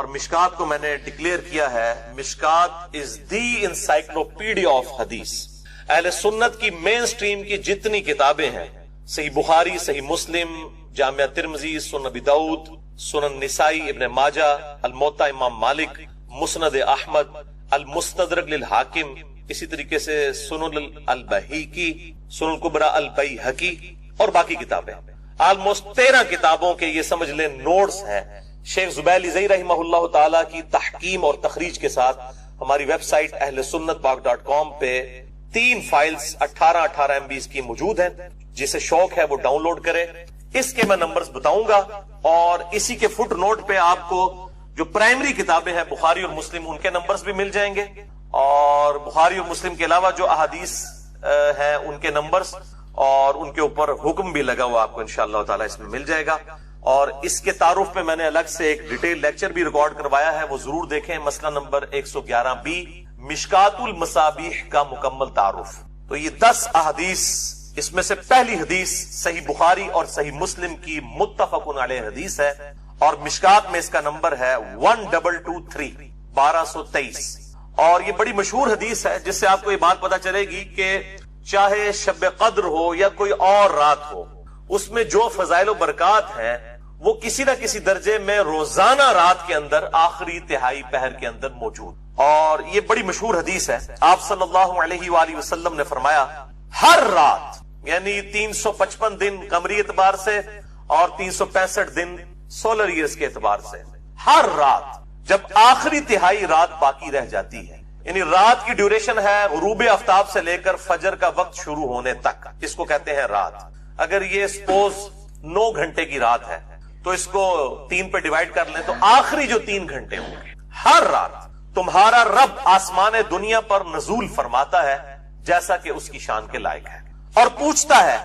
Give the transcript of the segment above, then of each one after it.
اور مشکات کو میں نے ڈکلیئر کیا ہے مشکات از دی انسائکلوپیڈیا آف حدیث. اہل سنت کی مین سٹریم کی جتنی کتابیں ہیں، صحیح بخاری، صحیح مسلم، جامعہ ترمذی، سنن ابی داؤد، سنن نسائی، ابن ماجہ، الموطا امام مالک، مسند احمد، المستدرک للحاکم، اسی طریقے سے سنن البیہقی، سنن کبری البیہقی اور باقی کتابیں، آلموسٹ 13 کتابوں کے یہ سمجھ لیں نوٹس ہیں. شیخ زبیر لیزئی رحمہ اللہ تعالی کی تحکیم اور تخریج کے ساتھ ہماری ویب سائٹ اہل سنت پاک.com پہ 3 فائلز 18 MB کی موجود ہیں. جسے شوق ہے وہ ڈاؤن لوڈ کرے. اس کے میں نمبرز بتاؤں گا اور اسی کے فٹ نوٹ پہ آپ کو جو پرائمری کتابیں ہیں بخاری اور مسلم ان کے نمبرز بھی مل جائیں گے، اور بخاری اور مسلم کے علاوہ جو احادیث ہیں ان کے نمبرز اور ان کے اوپر حکم بھی لگا ہوا آپ کو انشاءاللہ تعالی اس میں مل جائے گا. اور اس کے تعارف پہ میں نے الگ سے ایک ڈیٹیل لیکچر بھی ریکارڈ کروایا ہے، وہ ضرور دیکھیں. مسئلہ نمبر 111B مشکات المصابیح کا مکمل تعارف. تو یہ 10 احادیث، اس میں سے پہلی حدیث صحیح بخاری اور صحیح مسلم کی متفق علیہ حدیث ہے، اور مشکات میں اس کا نمبر ہے 1223 اور یہ بڑی مشہور حدیث ہے، جس سے آپ کو یہ بات پتا چلے گی کہ چاہے شب قدر ہو یا کوئی اور رات ہو، اس میں جو فضائل و برکات ہیں وہ کسی نہ کسی درجے میں روزانہ رات کے اندر آخری تہائی پہر کے اندر موجود. اور یہ بڑی مشہور حدیث ہے. آپ صلی اللہ علیہ وآلہ وسلم نے فرمایا ہر رات، یعنی 355 دن قمری اعتبار سے اور 365 دن سولر ایئرز کے اعتبار سے، ہر رات جب آخری تہائی رات باقی رہ جاتی ہے، یعنی رات کی ڈیوریشن ہے غروب آفتاب سے لے کر فجر کا وقت شروع ہونے تک، اس کو کہتے ہیں رات. اگر یہ سپوز 9 گھنٹے کی رات ہے تو اس کو 3 پہ ڈیوائیڈ کر لیں تو آخری جو 3 گھنٹے ہوں گے، ہر رات تمہارا رب آسمان دنیا پر نزول فرماتا ہے جیسا کہ اس کی شان کے لائق ہے، اور پوچھتا ہے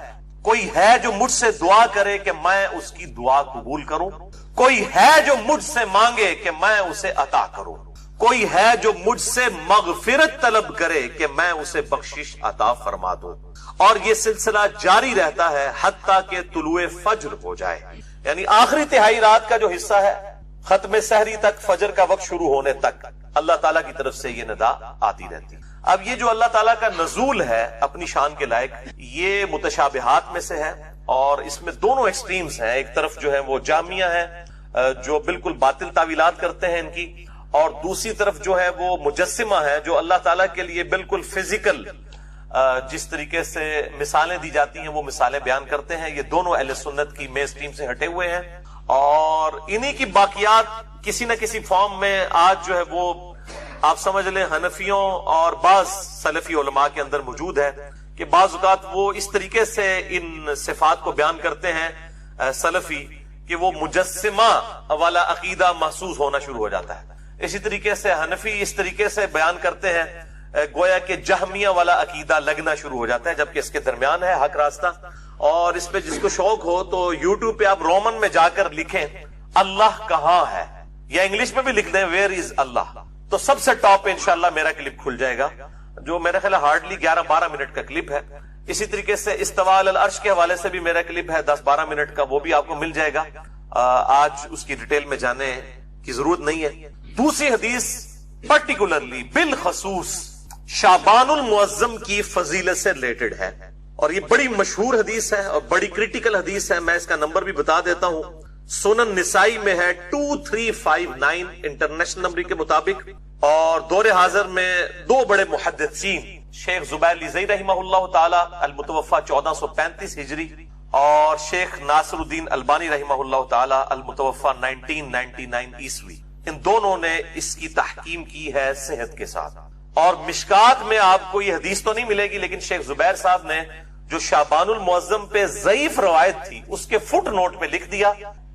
کوئی ہے جو مجھ سے دعا کرے کہ میں اس کی دعا قبول کروں، کوئی ہے جو مجھ سے مانگے کہ میں اسے عطا کروں، کوئی ہے جو مجھ سے مغفرت طلب کرے کہ میں اسے بخشش عطا فرما دوں. اور یہ سلسلہ جاری رہتا ہے حتیٰ کہ طلوع فجر ہو جائے، یعنی آخری تہائی رات کا جو حصہ ہے ختم سحری تک، فجر کا وقت شروع ہونے تک اللہ تعالیٰ کی طرف سے یہ ندا آتی رہتی. اب یہ جو اللہ تعالیٰ کا نزول ہے اپنی شان کے لائق، یہ متشابہات میں سے ہے، اور اس میں دونوں ایکسٹریمز ہیں. ایک طرف جو ہے وہ جامعہ ہے جو بالکل باطل تعویلات کرتے ہیں ان کی، اور دوسری طرف جو ہے وہ مجسمہ ہے جو اللہ تعالیٰ کے لیے بالکل فزیکل جس طریقے سے مثالیں دی جاتی ہیں وہ مثالیں بیان کرتے ہیں. یہ دونوں اہل سنت کی مین سٹریم سے ہٹے ہوئے ہیں، اور انہی کی باقیات کسی نہ کسی فارم میں آج جو ہے وہ آپ سمجھ لیں حنفیوں اور بعض سلفی علماء کے اندر موجود ہے کہ بعض اوقات وہ اس طریقے سے ان صفات کو بیان کرتے ہیں سلفی کہ وہ مجسمہ والا عقیدہ محسوس ہونا شروع ہو جاتا ہے. اسی طریقے سے حنفی اس طریقے سے بیان کرتے ہیں گویا کہ جہمیہ والا عقیدہ لگنا شروع ہو جاتا ہے، جبکہ اس کے درمیان ہے حق راستہ. اور اس پہ جس کو شوق ہو تو یوٹیوب پہ آپ رومن میں جا کر لکھیں اللہ کہاں ہے، یا انگلش میں بھی لکھ دیں ویئر از اللہ، تو سب سے ٹاپ پہ انشاءاللہ میرا کلپ کھل جائے گا، جو میرا خیال ہارڈلی 11-12 منٹ کا کلپ ہے. اسی طریقے سے استواء علی العرش کے حوالے سے بھی میرا کلپ ہے 10-12 منٹ کا، وہ بھی آپ کو مل جائے گا. آج اس کی ڈیٹیل میں جانے کی ضرورت نہیں ہے. دوسری حدیث پرٹیکولرلی بالخصوص شعبان المعظم کی فضیلت سے ریلیٹڈ ہے، اور یہ بڑی مشہور حدیث ہے اور بڑی کریٹیکل حدیث ہے. میں اس کا نمبر بھی بتا دیتا ہوں. سنن نسائی میں ہے 2359 انٹرنیشنل نمبر کے مطابق، اور دور حاضر میں 2 بڑے محدثین شیخ زبیر لیزئی رحمہ اللہ تعالی المتوفى 1435 ہجری اور شیخ ناصر الدین البانی رحمہ اللہ تعالی المتوفى 1999 عیسوی، ان دونوں نے اس کی تحکیم کی ہے صحت کے ساتھ. اور مشکات میں آپ کو یہ حدیث تو نہیں ملے گی، لیکن شیخ زبیر صاحب نے جو شعبان المعظم پہ ضعیف روایت تھی اس کے فٹ نوٹ پہ لکھ دیا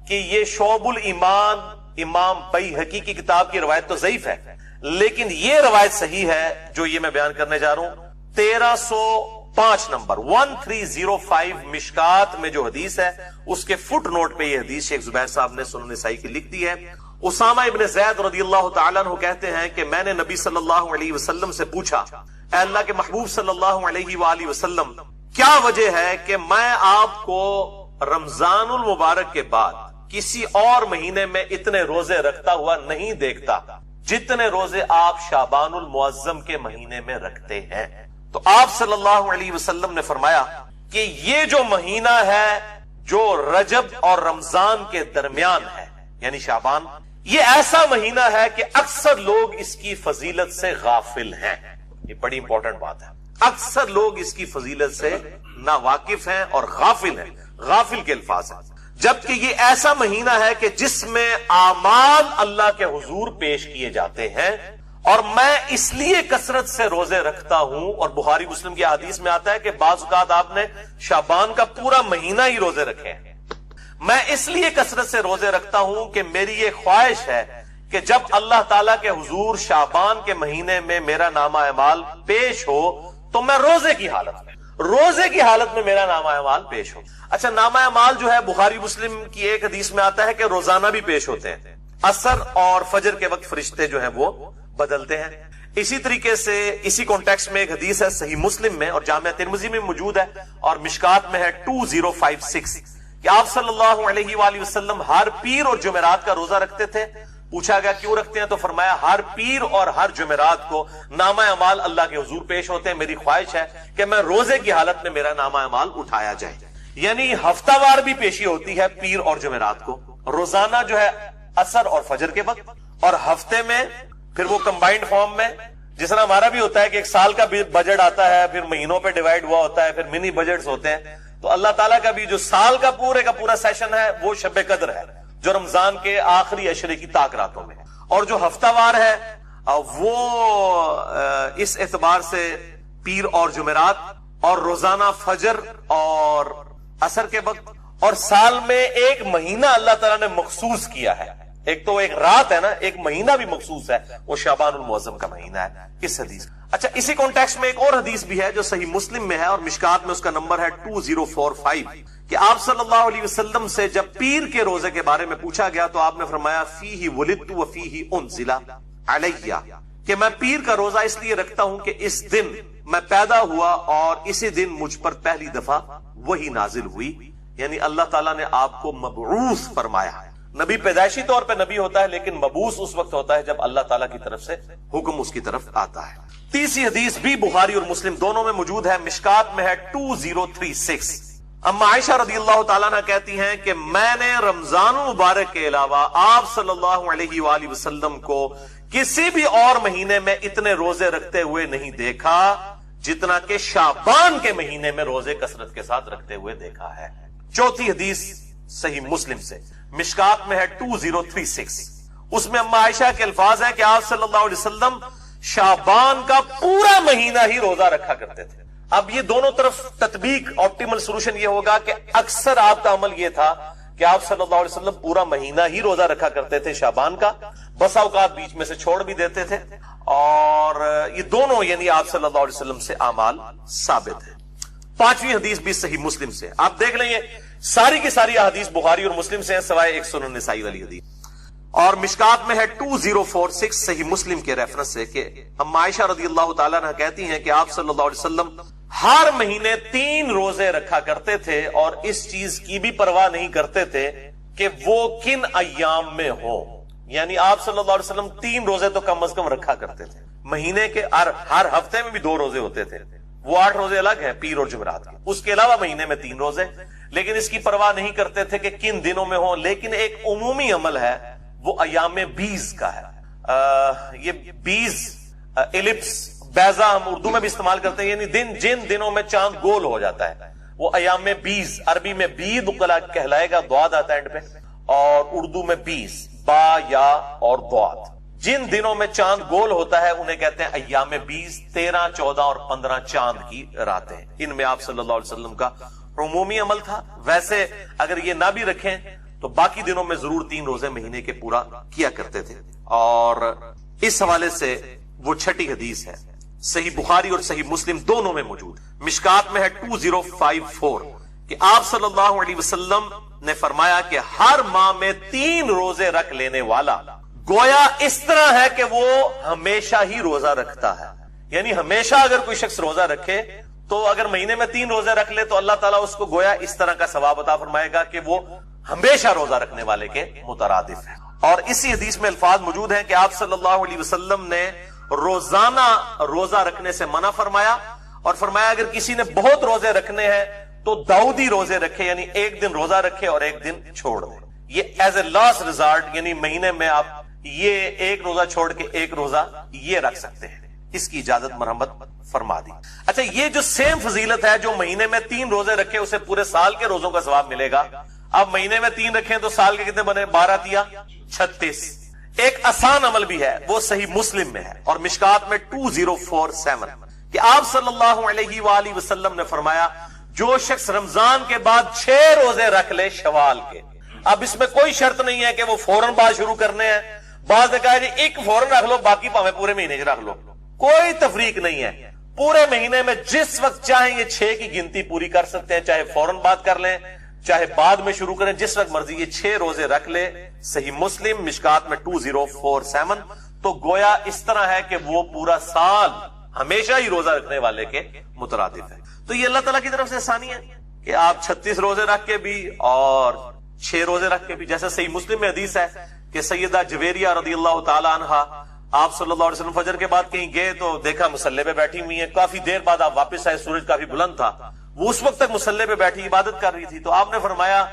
کہ یہ شعب الایمان امام بیہقی کی کتاب کی روایت تو ضعیف ہے، لیکن یہ روایت صحیح ہے جو یہ میں بیان کرنے جا رہا ہوں. 1305 نمبر 1305 مشکات میں جو حدیث ہے اس کے فٹ نوٹ پہ یہ حدیث شیخ زبیر صاحب نے سنن نسائی کی لکھ دی ہے. اسامہ ابن زید رضی اللہ تعالیٰ عنہ کہتے ہیں کہ میں نے نبی صلی اللہ علیہ وسلم سے پوچھا، اے اللہ کے محبوب صلی اللہ علیہ وآلہ وسلم، کیا وجہ ہے کہ میں آپ کو رمضان المبارک کے بعد کسی اور مہینے میں اتنے روزے رکھتا ہوا نہیں دیکھتا جتنے روزے آپ شعبان المعظم کے مہینے میں رکھتے ہیں۔ تو آپ صلی اللہ علیہ وسلم نے فرمایا کہ یہ جو مہینہ ہے جو رجب اور رمضان کے درمیان ہے یعنی شعبان، یہ ایسا مہینہ ہے کہ اکثر لوگ اس کی فضیلت سے غافل ہیں۔ یہ بڑی امپورٹنٹ بات ہے، اکثر لوگ اس کی فضیلت سے نا واقف ہیں اور غافل ہیں، غافل کے الفاظ ہیں، جبکہ یہ ایسا مہینہ ہے کہ جس میں اعمال اللہ کے حضور پیش کیے جاتے ہیں، اور میں اس لیے کثرت سے روزے رکھتا ہوں، اور بخاری مسلم کی حدیث میں آتا ہے کہ بعض اوقات آپ نے شعبان کا پورا مہینہ ہی روزے رکھے ہیں، میں اس لیے کثرت سے روزے رکھتا ہوں کہ میری یہ خواہش ہے کہ جب اللہ تعالیٰ کے حضور شعبان کے مہینے میں میرا نامہ اعمال پیش ہو تو میں روزے کی حالت میں میرا نامہ اعمال پیش ہو۔ اچھا، نامہ اعمال جو ہے بخاری مسلم کی ایک حدیث میں آتا ہے کہ روزانہ بھی پیش ہوتے ہیں، عصر اور فجر کے وقت فرشتے جو ہیں وہ بدلتے ہیں۔ اسی طریقے سے اسی کانٹیکسٹ میں ایک حدیث ہے صحیح مسلم میں اور جامعہ ترمذی میں موجود ہے اور مشکات میں ہے 2056 کہ آپ صلی اللہ علیہ وآلہ وسلم ہر پیر اور جمعرات کا روزہ رکھتے تھے۔ پوچھا گیا کیوں رکھتے ہیں، تو فرمایا ہر پیر اور ہر جمعرات کو نامہ اعمال اللہ کے حضور پیش ہوتے ہیں، میری خواہش ہے کہ میں روزے کی حالت میں میرا نامہ اعمال اٹھایا جائے۔ یعنی ہفتہ وار بھی پیشی ہوتی ہے پیر اور جمعرات کو، روزانہ جو ہے عصر اور فجر کے وقت، اور ہفتے میں پھر وہ کمبائنڈ فارم میں، جس طرح ہمارا بھی ہوتا ہے کہ ایک سال کا بجٹ آتا ہے، پھر مہینوں پہ ڈیوائیڈ ہوا ہوتا ہے، پھر منی بجٹس ہوتے ہیں، تو اللہ تعالیٰ کا بھی جو سال کا پورا سیشن ہے وہ شب قدر ہے جو رمضان کے آخری عشرے کی طاق راتوں میں ہے، اور جو ہفتہ وار ہے وہ اس اعتبار سے پیر اور جمعرات اور روزانہ فجر اور عصر کے وقت، اور سال میں ایک مہینہ اللہ تعالیٰ نے مخصوص کیا ہے، ایک تو ایک رات ہے نا، ایک مہینہ بھی مخصوص ہے، وہ شعبان المعظم کا مہینہ ہے اس حدیث۔ اچھا، اسی کانٹیکسٹ میں ایک اور حدیث بھی ہے جو صحیح مسلم میں ہے اور مشکات میں اس کا نمبر ہے 2045 کہ آپ صلی اللہ علیہ وسلم سے جب پیر کے روزے کے بارے میں پوچھا گیا تو آپ نے فرمایا فیہ ولدت وفیہ انزل علیہ، کہ میں پیر کا روزہ اس لیے رکھتا ہوں کہ اس دن میں پیدا ہوا اور اسی دن مجھ پر پہلی دفعہ وہی نازل ہوئی، یعنی اللہ تعالیٰ نے آپ کو مبعوث فرمایا ہے۔ نبی پیدائشی طور پہ نبی ہوتا ہے لیکن مبعوث اس وقت ہوتا ہے جب اللہ تعالیٰ کی طرف سے حکم اس کی طرف آتا ہے۔ تیسری حدیث بھی بخاری اور مسلم دونوں میں موجود ہے، مشکات میں ہے 2036۔ اما عائشہ رضی اللہ تعالیٰ عنہ کہتی ہیں کہ میں نے رمضان مبارک کے علاوہ آپ صلی اللہ علیہ وآلہ وسلم کو کسی بھی اور مہینے میں اتنے روزے رکھتے ہوئے نہیں دیکھا جتنا کہ شعبان کے مہینے میں روزے کثرت کے ساتھ رکھتے ہوئے دیکھا ہے۔ چوتھی حدیث صحیح مسلم سے، مشکات میں ہے 2036، اس میں اما عائشہ کے الفاظ ہیں کہ آپ صلی اللہ علیہ وسلم شعبان کا پورا مہینہ ہی روزہ رکھا کرتے تھے۔ اب یہ دونوں طرف تطبیق آپٹیمل سولوشن یہ ہوگا کہ اکثر آپ کا عمل یہ تھا کہ آپ صلی اللہ علیہ وسلم پورا مہینہ ہی روزہ رکھا کرتے تھے شعبان کا، بسا اوقات بیچ میں سے چھوڑ بھی دیتے تھے، اور یہ دونوں یعنی آپ صلی اللہ علیہ وسلم سے اعمال ثابت ہیں۔ پانچویں حدیث بھی صحیح مسلم سے، آپ دیکھ لیں یہ ساری کی ساری حدیث بخاری اور مسلم سے ہیں سوائے ایک سنن نسائی والی حدیث، اور مشکات میں ہے 2046 صحیح مسلم کے ریفرنس سے کہ اما عائشہ رضی اللہ تعالیٰ عنہ کہتی ہیں کہ آپ صلی اللہ علیہ وسلم ہر مہینے 3 روزے رکھا کرتے تھے اور اس چیز کی بھی پرواہ نہیں کرتے تھے کہ وہ کن ایام میں ہو، یعنی آپ صلی اللہ علیہ وسلم 3 روزے تو کم از کم رکھا کرتے تھے مہینے کے، ہر ہفتے میں بھی 2 روزے ہوتے تھے، وہ 8 روزے الگ ہیں پیر اور جمعرات کے، اس کے علاوہ مہینے میں 3 روزے، لیکن اس کی پرواہ نہیں کرتے تھے کہ کن دنوں میں ہوں۔ لیکن ایک عمومی عمل ہے وہ ایام 20 کا ہے، یہ 20 ایلپس بیضا ہم اردو میں بھی استعمال کرتے ہیں، یعنی جن دنوں میں چاند گول ہو جاتا ہے وہ ایام 20، عربی میں بید کہلائے گا، دعاد آتا ہے اینڈ پہ، اور اردو میں 20 با یا اور دعاد، جن دنوں میں چاند گول ہوتا ہے انہیں کہتے ہیں ایام 20، 13، 14 اور 15 چاند کی راتیں، ان میں آپ صلی اللہ علیہ وسلم کا عمومی عمل تھا۔ ویسے اگر یہ نہ بھی رکھیں تو باقی دنوں میں ضرور 3 روزے مہینے کے پورا کیا کرتے تھے، اور اس حوالے سے وہ چھٹی حدیث ہے صحیح بخاری اور صحیح مسلم دونوں میں موجود، مشکات میں ہے 2054 کہ آپ صلی اللہ علیہ وسلم نے فرمایا کہ ہر ماہ میں 3 روزے رکھ لینے والا گویا اس طرح ہے کہ وہ ہمیشہ ہی روزہ رکھتا ہے، یعنی ہمیشہ اگر کوئی شخص روزہ رکھے تو اگر مہینے میں 3 روزے رکھ لے تو اللہ تعالیٰ اس کو گویا اس طرح کا ثواب عطا فرمائے گا کہ وہ ہمیشہ روزہ رکھنے والے کے مترادف ہے۔ اور اسی حدیث میں الفاظ موجود ہیں کہ آپ صلی اللہ علیہ وسلم نے روزانہ روزہ رکھنے سے منع فرمایا، اور فرمایا اگر کسی نے بہت روزے رکھنے ہیں تو داؤدی روزے رکھے، یعنی ایک دن روزہ رکھے اور ایک دن چھوڑ دے۔ یہ ایز اے لاسٹ ریزارٹ، یعنی مہینے میں آپ یہ ایک روزہ چھوڑ کے ایک روزہ یہ رکھ سکتے ہیں، اس کی اجازت مرحمت فرما دی۔ اچھا، یہ جو سیم فضیلت ہے، جو مہینے میں 3 روزے رکھے اسے پورے سال کے روزوں کا ثواب ملے گا۔ اب مہینے میں 3 رکھیں تو سال کے کتنے بنے؟ 12 دیا 36۔ ایک آسان عمل بھی ہے، وہ صحیح مسلم میں ہے اور مشکات میں 2047 کہ آپ صلی اللہ علیہ وآلہ وسلم نے فرمایا جو شخص رمضان کے بعد 6 روزے رکھ لے شوال کے، اب اس میں کوئی شرط نہیں ہے کہ وہ فوراً بعد شروع کرنے ہیں، بعض نے کہا جی ایک فوراً رکھ لو باقی پاویں پورے مہینے کے رکھ لو، کوئی تفریق نہیں ہے، پورے مہینے میں جس وقت چاہیں یہ 6 کی گنتی پوری کر سکتے ہیں، چاہے فوراً بات کر لیں چاہے بعد میں شروع کریں، جس وقت مرضی یہ 6 روزے رکھ لے۔ صحیح مسلم مشکات میں 2047۔ تو گویا اس طرح ہے کہ وہ پورا سال ہمیشہ ہی روزہ رکھنے والے کے مترادف ہے۔ تو یہ اللہ تعالیٰ کی طرف سے آسانی ہے کہ آپ 36 روزے رکھ کے بھی اور 6 روزے رکھ کے بھی، جیسے صحیح مسلم میں حدیث ہے کہ سیدہ جویریہ رضی اللہ تعالی عنہا آپ صلی اللہ علیہ وسلم فجر کے بعد کہیں گئے تو دیکھا مصلی پہ بیٹھی ہوئی ہیں، کافی دیر بعد آپ واپس آئے، سورج کافی بلند تھا، وہ اس وقت تک مصلی پہ بیٹھی عبادت کر رہی تھی، تو آپ نے فرمایا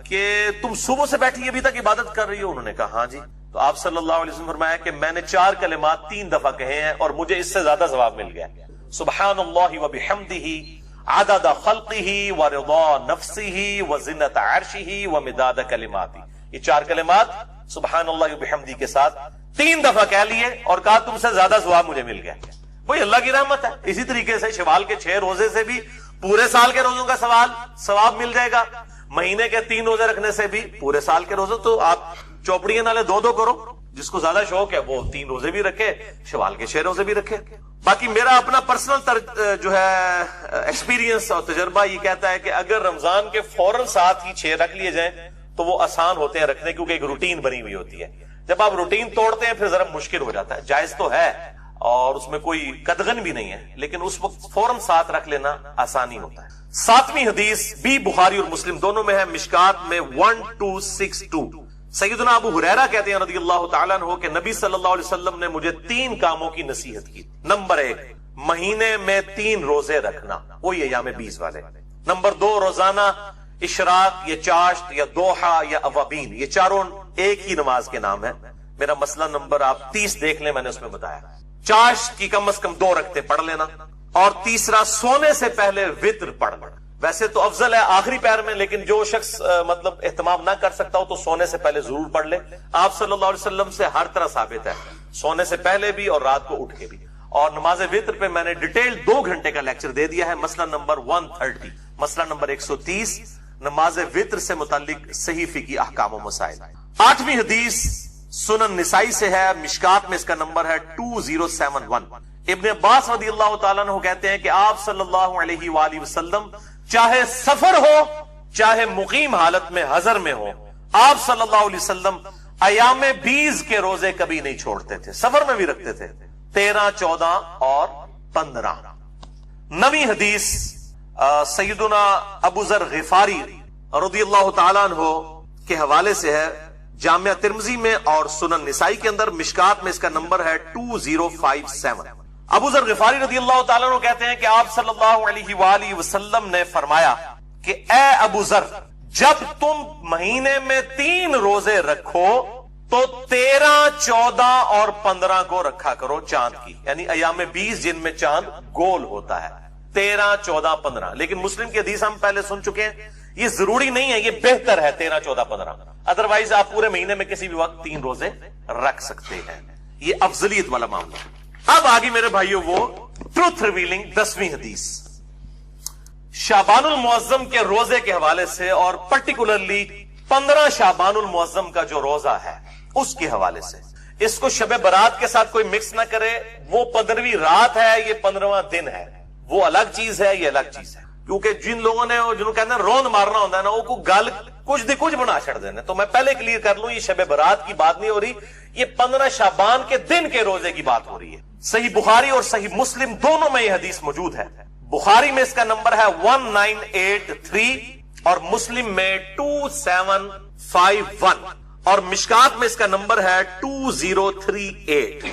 کہ تم صبح سے بیٹھی ابھی تک عبادت کر رہی ہو؟ انہوں نے کہا ہاں جی۔ تو آپ صلی اللہ علیہ وسلم فرمایا کہ میں نے 4 کلمات 3 دفعہ کہے ہیں اور مجھے اس سے زیادہ ثواب مل گیا، سبحان اللہ وبحمدہ عدد خلقہ ورضا نفسہ وزنۃ عرشہ ومداد کلماتہ۔ یہ 4 کلمات سبحان اللہ وبحمدہ کے ساتھ 3 دفعہ کہہ لیے اور کہا تم سے زیادہ ثواب مجھے مل گیا۔ وہی اللہ کی رحمت ہے۔ اسی طریقے سے شوال کے 6 روزے سے بھی پورے سال کے روزوں کا ثواب مل جائے گا، مہینے کے 3 روزے رکھنے سے بھی پورے سال کے روزے۔ تو آپ چوپڑیاں نالے 2 کرو، جس کو زیادہ شوق ہے وہ 3 روزے بھی رکھے، شوال کے 6 روزے بھی رکھے۔ باقی میرا اپنا پرسنل جو ہے ایکسپیرینس اور تجربہ یہ کہتا ہے کہ اگر رمضان کے فوراً ساتھ ہی 6 رکھ لیے جائیں تو وہ آسان ہوتے ہیں رکھنے، کیونکہ ایک روٹین بنی ہوئی ہوتی ہے۔ جب آپ روٹین توڑتے ہیں پھر ذرا مشکل ہو جاتا ہے، جائز تو ہے اور اس میں کوئی قدغن بھی نہیں ہے، لیکن اس وقت فوراً ساتھ رکھ لینا آسانی ہوتا ہے۔ 7ویں حدیث بھی بخاری اور مسلم دونوں میں ہے، مشکات میں 1262۔ سیدنا ابو ہریرہ کہتے ہیں رضی اللہ تعالیٰ عنہ کہ نبی صلی اللہ علیہ وسلم نے مجھے 3 کاموں کی نصیحت کی۔ نمبر 1 مہینے میں 3 روزے رکھنا، وہی ایام 20 والے۔ نمبر 2 روزانہ اشراق یا چاشت یا دوحہ یا اوابین، یہ چاروں ایک ہی نماز کے نام ہے۔ میرا مسئلہ نمبر آپ 30 دیکھ لیں، میں نے اس میں بتایا چاشت کی کم از کم 2 رکعتیں پڑھ لینا، اور تیسرا سونے سے پہلے وتر پڑھ لینا۔ ویسے تو افضل ہے آخری پہر میں، لیکن جو شخص مطلب اہتمام نہ کر سکتا ہو تو سونے سے پہلے ضرور پڑھ لے۔ آپ صلی اللہ علیہ وسلم سے ہر طرح ثابت ہے، سونے سے پہلے بھی اور رات کو اٹھ کے بھی۔ اور نماز وتر پہ میں نے ڈیٹیل 2 گھنٹے کا لیکچر دے دیا ہے، مسئلہ نمبر 130، مسئلہ نمبر 130، نماز وتر سے متعلق صحیح فقہی احکام و مسائل۔ 8ویں حدیث سنن نسائی سے ہے، مشکات میں اس کا نمبر ہے 2071۔ ابن عباس رضی اللہ تعالیٰ عنہ کہتے ہیں کہ آپ صلی اللہ علیہ وآلہ وسلم چاہے سفر ہو چاہے مقیم حالت میں حضر میں ہو، آپ صلی اللہ علیہ وسلم ایام 20 کے روزے کبھی نہیں چھوڑتے تھے، سفر میں بھی رکھتے تھے، 13، 14 اور 15۔ 9ویں حدیث سیدنا ابو ذر غفاری رضی اللہ تعالیٰ عنہ کے حوالے سے ہے، جامعہ ترمذی میں اور سنن نسائی کے اندر، مشکات میں اس کا نمبر ہے 2057۔ ابو ذر غفاری رضی اللہ تعالیٰ عنہ کہتے ہیں کہ آپ صلی اللہ علیہ وآلہ وسلم نے فرمایا کہ اے ابو ذر، جب تم مہینے میں 3 روزے رکھو تو 13، 14 اور 15 کو رکھا کرو چاند کی، یعنی ایام 20 جن میں چاند گول ہوتا ہے، 13، 14، 15۔ لیکن مسلم کی حدیث ہم پہلے سن چکے ہیں، یہ ضروری نہیں ہے، یہ بہتر ہے 13، 14، 15، ادروائز آپ پورے مہینے میں کسی بھی وقت 3 روزے رکھ سکتے ہیں، یہ افضلیت والا معاملہ ہے۔ اب آگے میرے بھائیوں وہ ٹروتھ ریویلنگ 10ویں حدیث شعبان المعظم کے روزے کے حوالے سے، اور پرٹیکولرلی 15 شعبان المعظم کا جو روزہ ہے اس کے حوالے سے۔ اس کو شب برات کے ساتھ کوئی مکس نہ کرے، وہ 15ویں رات ہے، یہ 15واں دن ہے، وہ الگ چیز ہے، یہ الگ چیز ہے، کیونکہ جن لوگوں نے جنہوں کہتے ہیں روند مارنا ہوتا ہے نا، وہ کو گل کچھ دی کچھ بنا چھڑ دینا، تو میں پہلے کلیئر کر لوں، یہ شب برات کی بات نہیں ہو رہی، یہ 15 شعبان کے دن کے روزے کی بات ہو رہی ہے۔ صحیح بخاری اور صحیح مسلم دونوں میں یہ حدیث موجود ہے۔ بخاری میں اس کا نمبر ہے 1983، اور مسلم میں 2751 اور مشکات میں اس کا نمبر ہے 2038.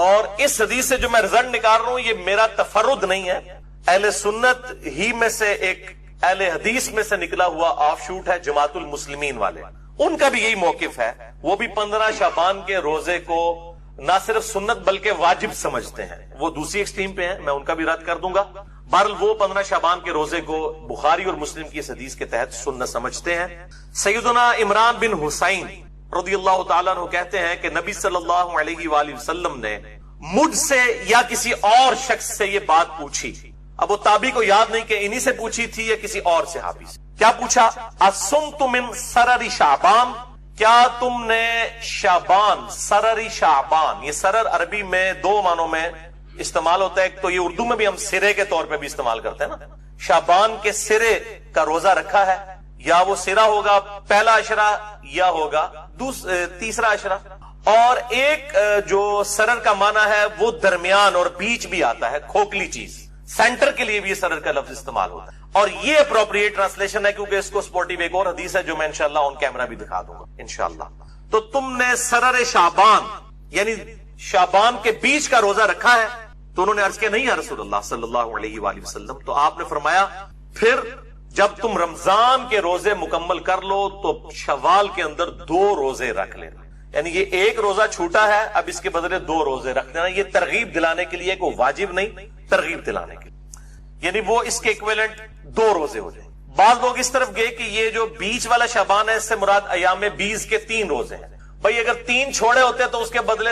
اور اس حدیث سے جو میں رزلٹ نکال رہا ہوں یہ میرا تفرد نہیں ہے، اہل سنت ہی میں سے ایک اہل حدیث میں سے نکلا ہوا آف شوٹ ہے جماعت المسلمین والے، ان کا بھی یہی موقف ہے. وہ بھی 15 شعبان کے روزے کو نہ صرف سنت بلکہ واجب سمجھتے ہیں. وہ دوسری ایکسٹریم پہ ہیں، میں ان کا بھی رد کر دوں گا. بہرحال وہ 15 شعبان کے روزے کو بخاری اور مسلم کی اس حدیث کے تحت سنت سمجھتے ہیں. سیدنا عمران بن حسین رضی اللہ تعالیٰ عنہ کہتے ہیں کہ نبی صلی اللہ علیہ وآلہ وسلم نے مجھ سے یا کسی اور شخص سے یہ بات پوچھی. اب وہ تابعی کو یاد نہیں کہ انہی سے پوچھی تھی یا کسی اور صحابی سے. کیا پوچھا؟ اصمت من سرر شعبان، کیا تم نے شعبان، سرر شعبان، یہ سرر عربی میں دو معنوں میں استعمال ہوتا ہے. ایک تو یہ اردو میں بھی ہم سرے کے طور پہ بھی استعمال کرتے ہیں نا، شعبان کے سرے کا روزہ رکھا ہے، یا وہ سرا ہوگا پہلا عشرہ یا ہوگا تیسرا عشرہ. اور ایک جو سرر کا معنی ہے وہ درمیان اور بیچ بھی آتا ہے، کھوکھلی چیز، سینٹر کے لیے بھی یہ سرر کا لفظ استعمال ہوتا ہے. اور یہ اپروپریٹ ٹرانسلیشن ہے کیونکہ اس کو سپورٹیو ایک اور حدیث ہے جو میں انشاءاللہ آن کیمرہ بھی دکھا دوں گا انشاءاللہ. تو تم نے سرر شعبان یعنی شعبان کے بیچ کا روزہ رکھا ہے؟ تو انہوں نے عرض کیا نہیں یا رسول اللہ صلی اللہ علیہ وآلہ وسلم. تو آپ نے فرمایا پھر جب تم رمضان کے روزے مکمل کر لو تو شوال کے اندر 2 روزے رکھ لینا. یعنی یہ ایک روزہ چھوٹا ہے، اب اس کے بدلے 2 روزے رکھ دینا. یہ ترغیب دلانے کے لیے کوئی واجب نہیں، ترغیب دلانے کے لیے، یعنی وہ اس کے ایکویلنٹ 2 روزے ہو جائیں. بعض لوگ اس طرف گئے کہ یہ جو بیچ والا شعبان ہے اس سے مراد ایام 20 کے 3 روزے ہیں. بھائی اگر 3 چھوڑے ہوتے تو اس کے بدلے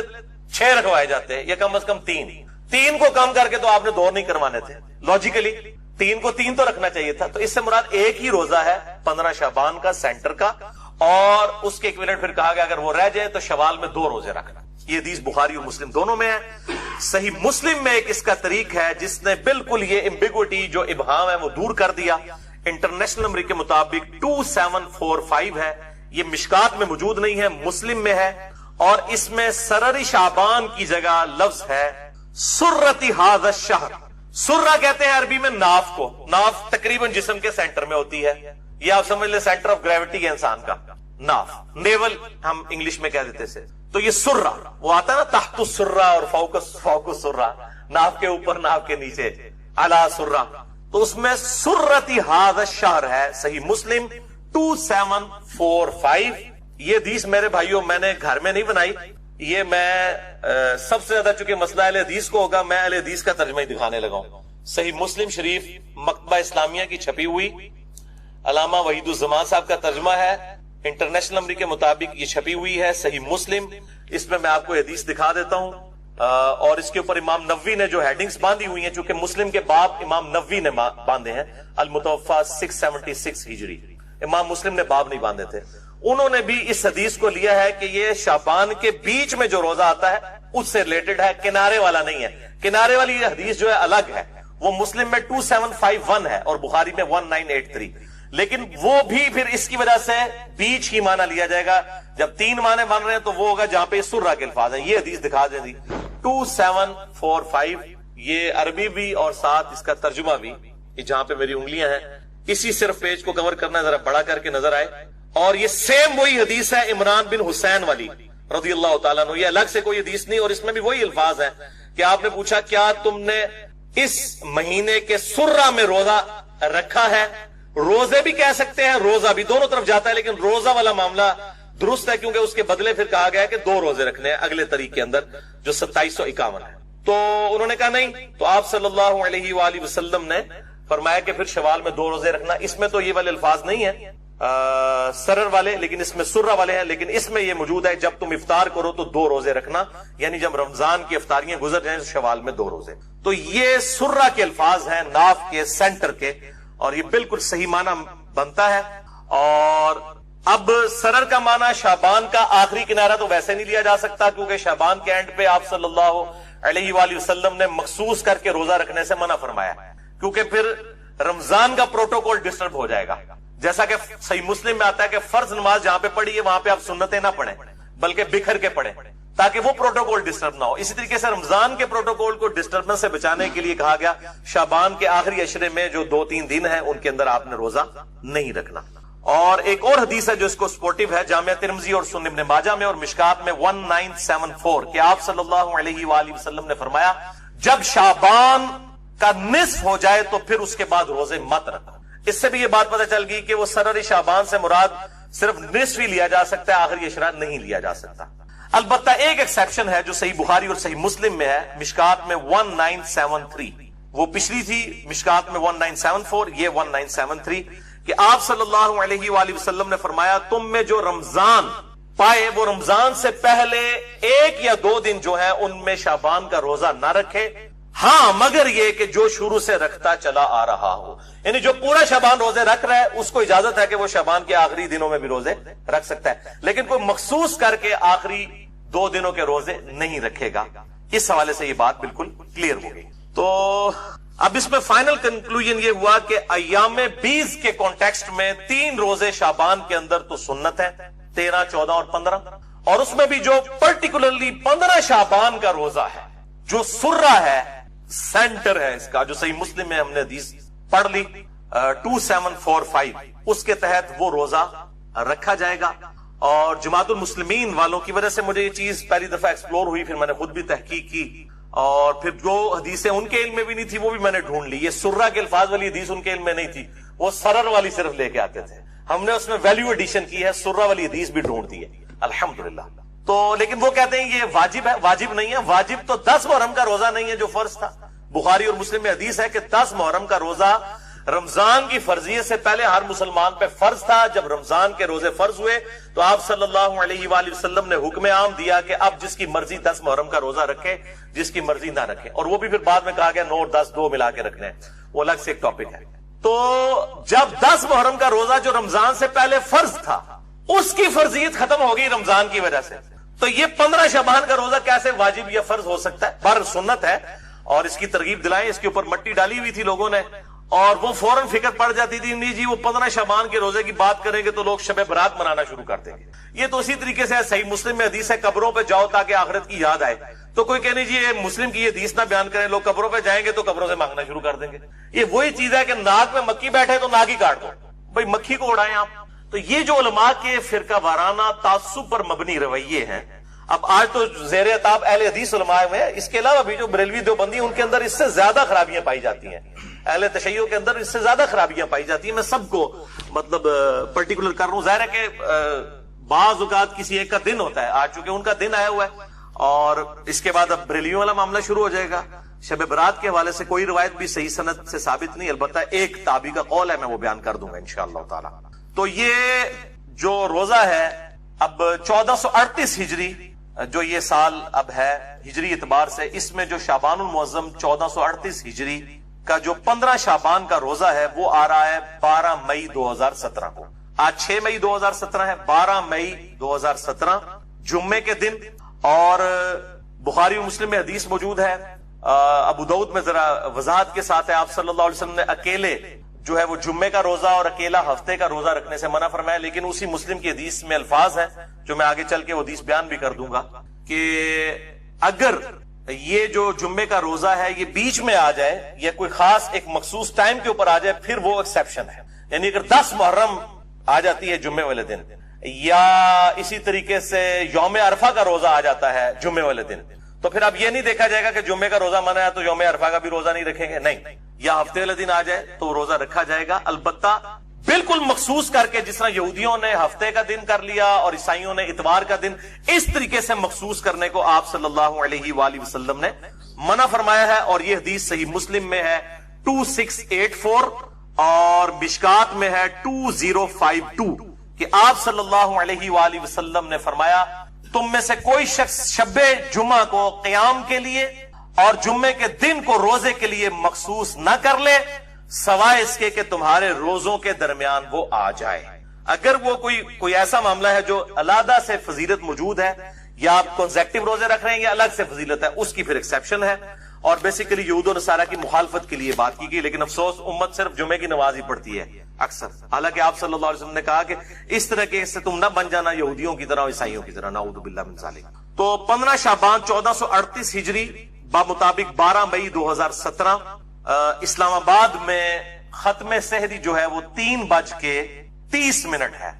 6 رکھوائے جاتے یا کم از کم 3 کو کم کر کے تو آپ نے 2 نہیں کروانے تھے. لاجیکلی 3 کو 3 تو رکھنا چاہیے تھا. تو اس سے مراد ایک ہی روزہ ہے 15 شعبان کا سینٹر کا، اور اس کے ایکویلنٹ پھر کہا گیا اگر وہ رہ جائے تو شوال میں 2 روزے رکھنا. یہ حدیث بخاری اور مسلم دونوں میں ہے. صحیح مسلم میں ایک اس کا طریق ہے جس نے بالکل یہ ایمبیگوٹی جو ابہام ہے وہ دور کر دیا. انٹرنیشنل نمبر کے مطابق 2745 ہے. یہ مشکات میں موجود نہیں ہے، مسلم میں ہے. اور اس میں سرر شعبان کی جگہ لفظ ہے سرتی ھذا الشہر. سرہ کہتے ہیں عربی میں ناف کو. ناف تقریباً جسم کے سینٹر میں ہوتی ہے، یہ آپ سمجھ لیں سینٹر آف گریوٹی ہے انسان کا. ناف، نیول ہم انگلش میں کہہ دیتے سے. تو یہ سرہ وہ آتا ہے نا تحت السرہ اور فوق السرہ، ناف کے اوپر ناف کے نیچے علی سرہ. تو اس میں سرتی ھذا الشہر ہے. صحیح مسلم 2745. یہ حدیث میرے بھائیوں میں نے گھر میں نہیں بنائی، یہ میں سب سے زیادہ چونکہ مسئلہ اہل حدیث کو ہوگا میں اہل حدیث کا ترجمہ ہی دکھانے لگا ہوں. صحیح مسلم شریف مکتبہ اسلامیہ کی چھپی ہوئی، علامہ وحید الزمان صاحب کا ترجمہ ہے، انٹرنیشنل نمبر کے مطابق یہ چھپی ہوئی ہے صحیح مسلم. اس میں میں آپ کو حدیث دکھا دیتا ہوں، اور اس کے اوپر امام نووی نے جو ہیڈنگز باندھی ہوئی ہیں، چونکہ مسلم کے باب امام نووی نے باندھے ہیں، المتوفا 676 ہجری، امام مسلم نے باب نہیں باندھے تھے. انہوں نے بھی اس حدیث کو لیا ہے کہ یہ شعبان کے بیچ میں جو روزہ آتا ہے اس سے ریلیٹڈ ہے، کنارے والا نہیں ہے. کنارے والی یہ حدیث جو ہے الگ ہے، وہ مسلم میں 2751 ہے اور بخاری میں 1983. لیکن وہ بھی پھر اس کی وجہ سے بیچ ہی معنی لیا جائے گا. جب 3 معنی بن رہے ہیں تو وہ ہوگا جہاں پہ سرہ کے الفاظ ہیں. یہ حدیث دکھا دیں 2745، یہ عربی بھی اور ساتھ اس کا ترجمہ بھی، یہ جہاں پہ میری انگلیاں ہیں اسی صرف پیج کو کور کرنا ہے، ذرا بڑا کر کے نظر آئے. اور یہ سیم وہی حدیث ہے عمران بن حسین والی رضی اللہ تعالیٰ عنہ. یہ الگ سے کوئی حدیث نہیں، اور اس میں بھی وہی الفاظ ہیں کہ آپ نے پوچھا کیا تم نے اس مہینے کے سرہ میں روزہ رکھا ہے. روزے بھی کہہ سکتے ہیں، روزہ بھی، دونوں طرف جاتا ہے، لیکن روزہ والا معاملہ درست ہے کیونکہ اس کے بدلے پھر کہا گیا کہ 2 روزے رکھنے ہیں اگلے طریق کے اندر جو 2751 ہے. تو انہوں نے کہا نہیں، تو آپ صلی اللہ علیہ وآلہ وسلم نے فرمایا کہ پھر شوال میں 2 روزے رکھنا. اس میں تو یہ والے الفاظ نہیں ہیں سرر والے، لیکن اس میں سرہ والے ہیں. لیکن اس میں یہ موجود ہے جب تم افطار کرو تو 2 روزے رکھنا، یعنی جب رمضان کی افطاریاں گزر جائیں تو شوال میں 2 روزے. تو یہ سرہ کے الفاظ ہیں، ناف کے سینٹر کے، اور یہ بالکل صحیح معنی بنتا ہے. اور اب سرر کا معنی شعبان کا آخری کنارہ تو ویسے نہیں لیا جا سکتا کیونکہ شعبان کے اینڈ پہ آپ صلی اللہ علیہ وآلہ وسلم نے مخصوص کر کے روزہ رکھنے سے منع فرمایا، کیونکہ پھر رمضان کا پروٹوکول ڈسٹرب ہو جائے گا. جیسا کہ صحیح مسلم میں آتا ہے کہ فرض نماز جہاں پہ پڑھی ہے وہاں پہ آپ سنتیں نہ پڑھیں بلکہ بکھر کے پڑھیں. تاکہ وہ پروٹوکول ڈسٹرب نہ ہو. اسی طریقے سے رمضان کے پروٹوکول کو ڈسٹربنس سے بچانے کے لیے کہا گیا شعبان کے آخری عشرے میں جو 2-3 دن ہیں ان کے اندر آپ نے روزہ نہیں رکھنا. اور ایک اور حدیث ہے جو اس کو سپورٹیو ہے جامعہ ترمذی اور سنن ابن ماجہ میں اور مشکات میں 1974 کہ آپ صلی اللہ علیہ وآلہ وسلم نے فرمایا جب شعبان کا نصف ہو جائے تو پھر اس کے بعد روزے مت رکھو. اس سے بھی یہ بات پتہ چل گئی کہ وہ سرر شعبان سے مراد صرف نصف ہی لیا جا سکتا ہے, آخری عشرہ نہیں لیا جا سکتا. البتہ ایک ایکسیپشن ہے جو صحیح بخاری اور صحیح مسلم میں ہے, مشکات میں 1973, وہ پچھلی تھی مشکات میں 1974, یہ 1973 کہ آپ صلی اللہ علیہ وآلہ وسلم نے فرمایا تم میں جو رمضان پائے وہ رمضان سے پہلے 1 یا 2 دن جو ہے ان میں شعبان کا روزہ نہ رکھے, ہاں مگر یہ کہ جو شروع سے رکھتا چلا آ رہا ہو, یعنی جو پورا شعبان روزے رکھ رہا ہے اس کو اجازت ہے کہ وہ شعبان کے آخری دنوں میں بھی روزے رکھ سکتا ہے, لیکن کوئی مخصوص کر کے آخری 2 دنوں کے روزے نہیں رکھے گا. اس حوالے سے یہ بات بالکل کلیئر ہو گئی. تو اب اس میں فائنل کنکلوژن یہ ہوا کہ ایام 20 کے کانٹیکسٹ میں 3 روزے شعبان کے اندر تو سنت ہے, 13, 14 اور 15, اور اس میں بھی جو پرٹیکولرلی 15 شعبان کا روزہ ہے جو سرہ ہے, سینٹر ہے اس کا, جو صحیح مسلم میں ہم نے حدیث پڑھ لی 2745, اس کے تحت وہ روزہ رکھا جائے گا. اور جماعت المسلمین والوں کی وجہ سے مجھے یہ چیز پہلی دفعہ ایکسپلور ہوئی, پھر میں نے خود بھی تحقیق کی, اور پھر جو حدیثیں ان کے علم میں بھی نہیں تھی وہ بھی میں نے ڈھونڈ لی. یہ سرہ کے الفاظ والی حدیث ان کے علم میں نہیں تھی, وہ سرر والی صرف لے کے آتے تھے. ہم نے اس میں ویلیو ایڈیشن کی ہے, سرہ والی حدیث بھی ڈھونڈ دی ہے الحمدللہ. تو لیکن وہ کہتے ہیں یہ واجب ہے, واجب نہیں ہے. واجب تو 10 محرم کا روزہ نہیں ہے جو فرض تھا. بخاری اور مسلم میں حدیث ہے کہ 10 محرم کا روزہ رمضان کی فرضیت سے پہلے ہر مسلمان پہ فرض تھا. جب رمضان کے روزے فرض ہوئے تو آپ صلی اللہ علیہ وآلہ وسلم نے حکم عام دیا کہ اب جس کی مرضی 10 محرم کا روزہ رکھے, جس کی مرضی نہ رکھے, اور وہ بھی پھر بعد میں کہا گیا 9 اور 10 2 ملا کے رکھنے ہیں, وہ الگ سے ایک ٹاپک ہے. تو جب 10 محرم کا روزہ جو رمضان سے پہلے فرض تھا اس کی فرضیت ختم ہو گئی رمضان کی وجہ سے, تو یہ 15 شعبان کا روزہ کیسے واجب یا فرض ہو سکتا ہے؟ پر سنت ہے, اور اس کی ترغیب دلائیں. اس کے اوپر مٹی ڈالی ہوئی تھی لوگوں نے, اور وہ فوراً فکر پڑ جاتی تھی نہیں جی وہ 15 شعبان کے روزے کی بات کریں گے تو لوگ شب برات منانا شروع کر دیں گے. یہ تو اسی طریقے سے صحیح مسلم میں حدیث ہے قبروں پہ جاؤ تاکہ آخرت کی یاد آئے. تو کوئی کہنے جی یہ مسلم کی یہ حدیث نہ بیان کریں, لوگ قبروں پہ جائیں گے تو قبروں سے مانگنا شروع کر دیں گے. یہ وہی چیز ہے کہ ناک میں مکھی بیٹھے تو ناک ہی کاٹ دو, بھائی مکھی کو اڑائیں آپ. تو یہ جو علماء کے فرقہ وارانہ تعصب پر مبنی رویے ہیں, اب آج تو زیر عتاب اہل حدیث علماء میں, اس کے علاوہ بھی جو بریلوی دیوبندی ان کے اندر اس سے زیادہ خرابیاں پائی جاتی ہیں, اہل تشیع کے اندر اس سے زیادہ خرابیاں پائی جاتی ہیں. میں سب کو مطلب پرٹیکولر کر رہا ہوں. ظاہر ہے کہ بعض اوقات کسی ایک کا دن ہوتا ہے, آج چونکہ ان کا دن آیا ہوا ہے, اور اس کے بعد اب بریلیوں والا معاملہ شروع ہو جائے گا. شب برات کے حوالے سے کوئی روایت بھی صحیح سند سے ثابت نہیں, البتہ ایک تابعی کا قول ہے, میں وہ بیان کر دوں گا انشاءاللہ تعالی. تو یہ جو روزہ ہے اب 1438 ہجری جو یہ سال اب ہے ہجری اعتبار سے, اس میں جو شعبان المعظم 1438 ہجری کا جو 15 شعبان کا روزہ ہے وہ آ رہا ہے 12 مئی 2017 کو. آج 6 مئی 2017 ہے, 12 مئی 2017 جمعے کے دن. اور بخاری و مسلم میں حدیث موجود ہے, ابو داؤد میں ذرا وضاحت کے ساتھ ہے, آپ صلی اللہ علیہ وسلم نے اکیلے جو ہے وہ جمعے کا روزہ اور اکیلا ہفتے کا روزہ رکھنے سے منع فرمایا. لیکن اسی مسلم کی حدیث میں الفاظ ہیں جو میں آگے چل کے وہ حدیث بیان بھی کر دوں گا کہ اگر یہ جو جمعے کا روزہ ہے یہ بیچ میں آ جائے یا کوئی خاص ایک مخصوص ٹائم کے اوپر آ جائے پھر وہ ایکسیپشن ہے. یعنی اگر 10 محرم آ جاتی ہے جمعے والے دن, یا اسی طریقے سے یوم عرفہ کا روزہ آ جاتا ہے جمعے والے دن, تو پھر اب یہ نہیں دیکھا جائے گا کہ جمعے کا روزہ منع ہے تو یوم عرفہ کا بھی روزہ نہیں رکھیں گے, نہیں, یا ہفتے والے دن آ جائے تو روزہ رکھا جائے گا. البتہ بالکل مخصوص کر کے, جس طرح یہودیوں نے ہفتے کا دن کر لیا اور عیسائیوں نے اتوار کا دن, اس طریقے سے مخصوص کرنے کو آپ صلی اللہ علیہ وآلہ وسلم نے منع فرمایا ہے. اور یہ حدیث صحیح مسلم میں ہے 2684 اور مشکات میں ہے 2052 کہ آپ صلی اللہ علیہ وآلہ وسلم نے فرمایا تم میں سے کوئی شخص شب جمعہ کو قیام کے لیے اور جمعے کے دن کو روزے کے لیے مخصوص نہ کر لے سوائے اس کے کہ تمہارے روزوں کے درمیان وہ آ جائے. اگر وہ کوئی ایسا معاملہ ہے جو علیحدہ سے فضیلت موجود ہے, یا آپ کنزیکٹو روزے رکھ رہے ہیں یا الگ سے فضیلت ہے, اس کی پھر ایکسیپشن ہے. اور بیسیکلی یہود و نصارہ کی مخالفت کے لیے بات کی گئی, لیکن افسوس امت صرف جمعے کی نماز ہی پڑھتی ہے اکثر. حالانکہ آپ صلی اللہ علیہ وسلم نے کہا کہ اس طرح کے سے تم نہ بن جانا یہودیوں کی طرح عیسائیوں کی طرح, نعوذ باللہ من ذالک. تو 15 شعبان 1438 ہجری بمطابق 12 مئی 2017 اسلام آباد میں ختم سحری جو ہے وہ 3:30 ہے،